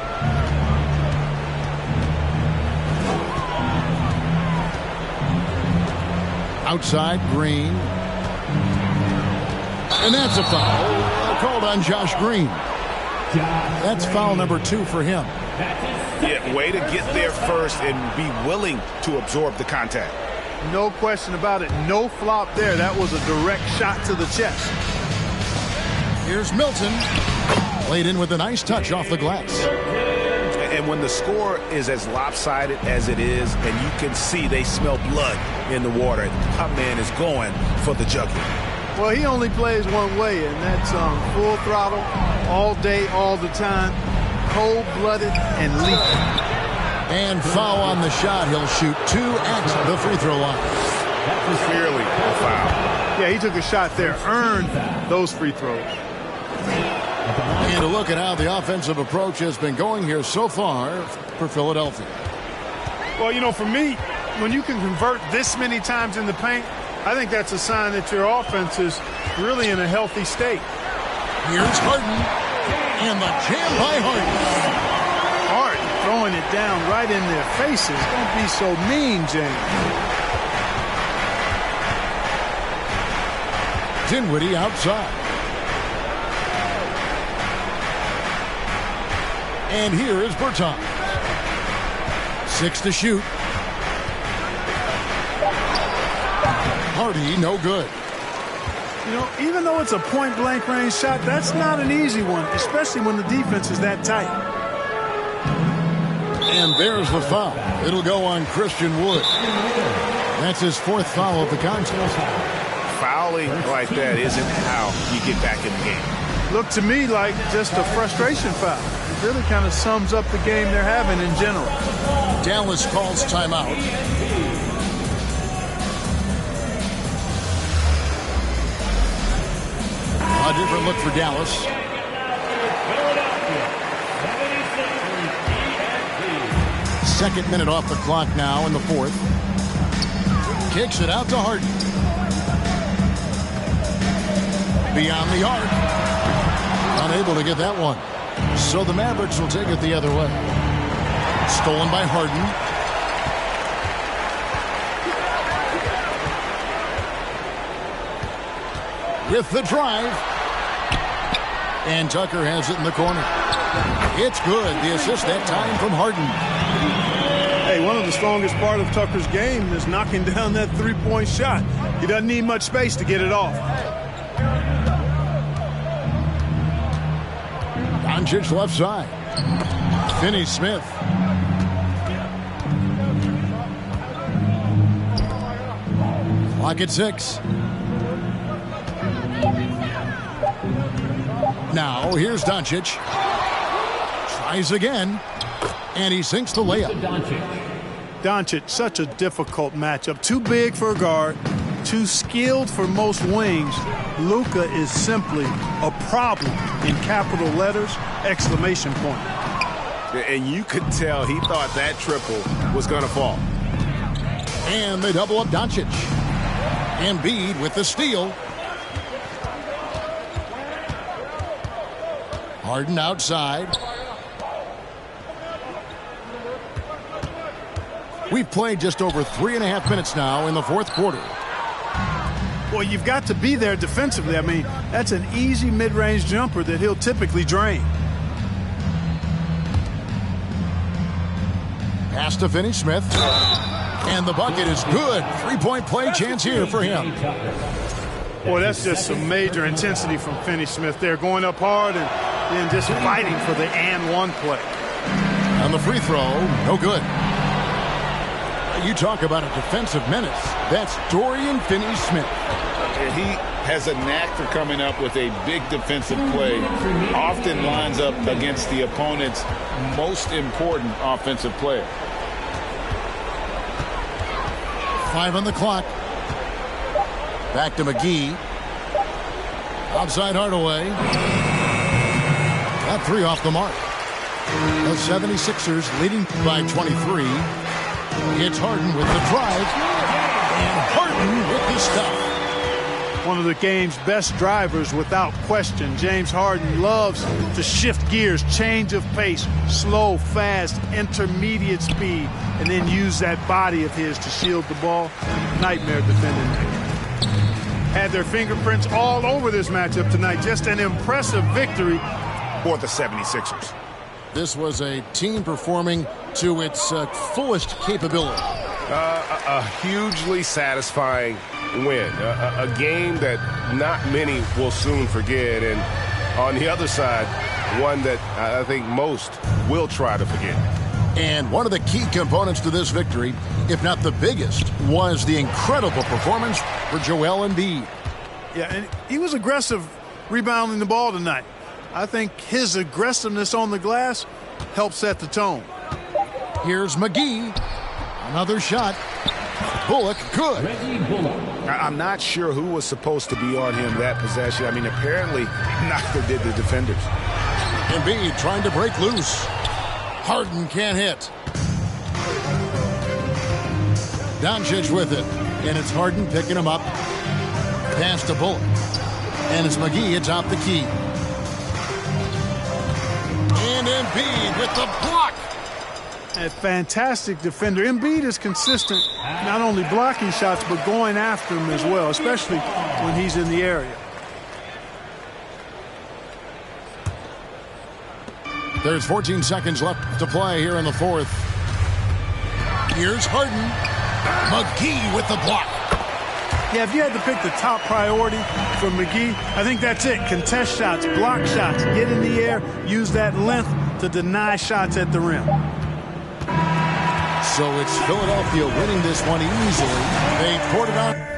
Outside, Green. And that's a foul. Called on Josh Green. That's foul number 2 for him. Yeah, way to get there first and be willing to absorb the contact. No question about it. No flop there. That was a direct shot to the chest. Here's Milton. Played in with a nice touch off the glass. And when the score is as lopsided as it is, and you can see they smell blood in the water, our man is going for the jugular. Well, he only plays one way, and that's full throttle, all day, all the time, cold-blooded and lethal. And foul on the shot. He'll shoot 2 at the free throw line. That was clearly a foul. Yeah, he took a shot there, earned those free throws. And a look at how the offensive approach has been going here so far for Philadelphia. Well, you know, for me, when you can convert this many times in the paint, I think that's a sign that your offense is really in a healthy state. Here's Harden, and the jam by Harden. Harden throwing it down right in their faces. Don't be so mean, James. Dinwiddie outside. And here is Berton. 6 to shoot. Hardy, no good. You know, even though it's a point-blank range shot, that's not an easy one, especially when the defense is that tight. And there's the foul. It'll go on Christian Wood. That's his 4th foul of the contest. Fouling like that isn't how you get back in the game. Looked to me like just a frustration foul. It really kind of sums up the game they're having in general. Dallas calls timeout. A different look for Dallas. Second minute off the clock now in the 4th. Kicks it out to Harden. Beyond the arc. Unable to get that one. So the Mavericks will take it the other way. Stolen by Harden. With the drive. And Tucker has it in the corner. It's good. The assist that time from Harden. Hey, one of the strongest part of Tucker's game is knocking down that three-point shot. He doesn't need much space to get it off. Doncic left side. Finney-Smith. Clock at 6. Now, here's Doncic. Tries again. And he sinks the layup. Doncic, such a difficult matchup. Too big for a guard. Too skilled for most wings. Luka is simply a problem in capital letters, exclamation point. And you could tell he thought that triple was going to fall. And they double up Doncic. Embiid with the steal. Harden outside. We've played just over 3.5 minutes now in the 4th quarter. Well, you've got to be there defensively. I mean, that's an easy mid-range jumper that he'll typically drain. Pass to Finney-Smith. And the bucket is good. 3-point play chance here for him. Boy, that's just some major intensity from Finney-Smith there. Going up hard and then just fighting for the and one play. On the free throw, no good. You talk about a defensive menace. That's Dorian Finney-Smith. He has a knack for coming up with a big defensive play. Often lines up against the opponent's most important offensive player. 5 on the clock. Back to McGee. Outside Hardaway. That 3 off the mark. The 76ers leading by 23. It's Harden with the drive. And Harden with the stop. One of the game's best drivers without question. James Harden loves to shift gears, change of pace, slow, fast, intermediate speed, and then use that body of his to shield the ball. Nightmare defending. Had their fingerprints all over this matchup tonight. Just an impressive victory for the 76ers. This was a team performing to its fullest capability. A hugely satisfying win. A game that not many will soon forget. And on the other side, one that I think most will try to forget. And one of the key components to this victory, if not the biggest, was the incredible performance for Joel Embiid. Yeah, and he was aggressive rebounding the ball tonight. I think his aggressiveness on the glass helped set the tone. Here's McGee. Another shot. Bullock, good. I'm not sure who was supposed to be on him that possession. I mean, apparently neither did the defenders. Embiid trying to break loose. Harden can't hit. Doncic with it. And it's Harden picking him up. Pass to Bullock. And it's McGee atop the key. And Embiid with the block. A fantastic defender. Embiid is consistent, not only blocking shots, but going after them as well, especially when he's in the area. There's 14 seconds left to play here in the fourth. Here's Harden. McGee with the block. Yeah, if you had to pick the top priority for McGee, I think that's it. Contest shots, block shots, get in the air, use that length to deny shots at the rim. So it's Philadelphia winning this one easily. They poured it out.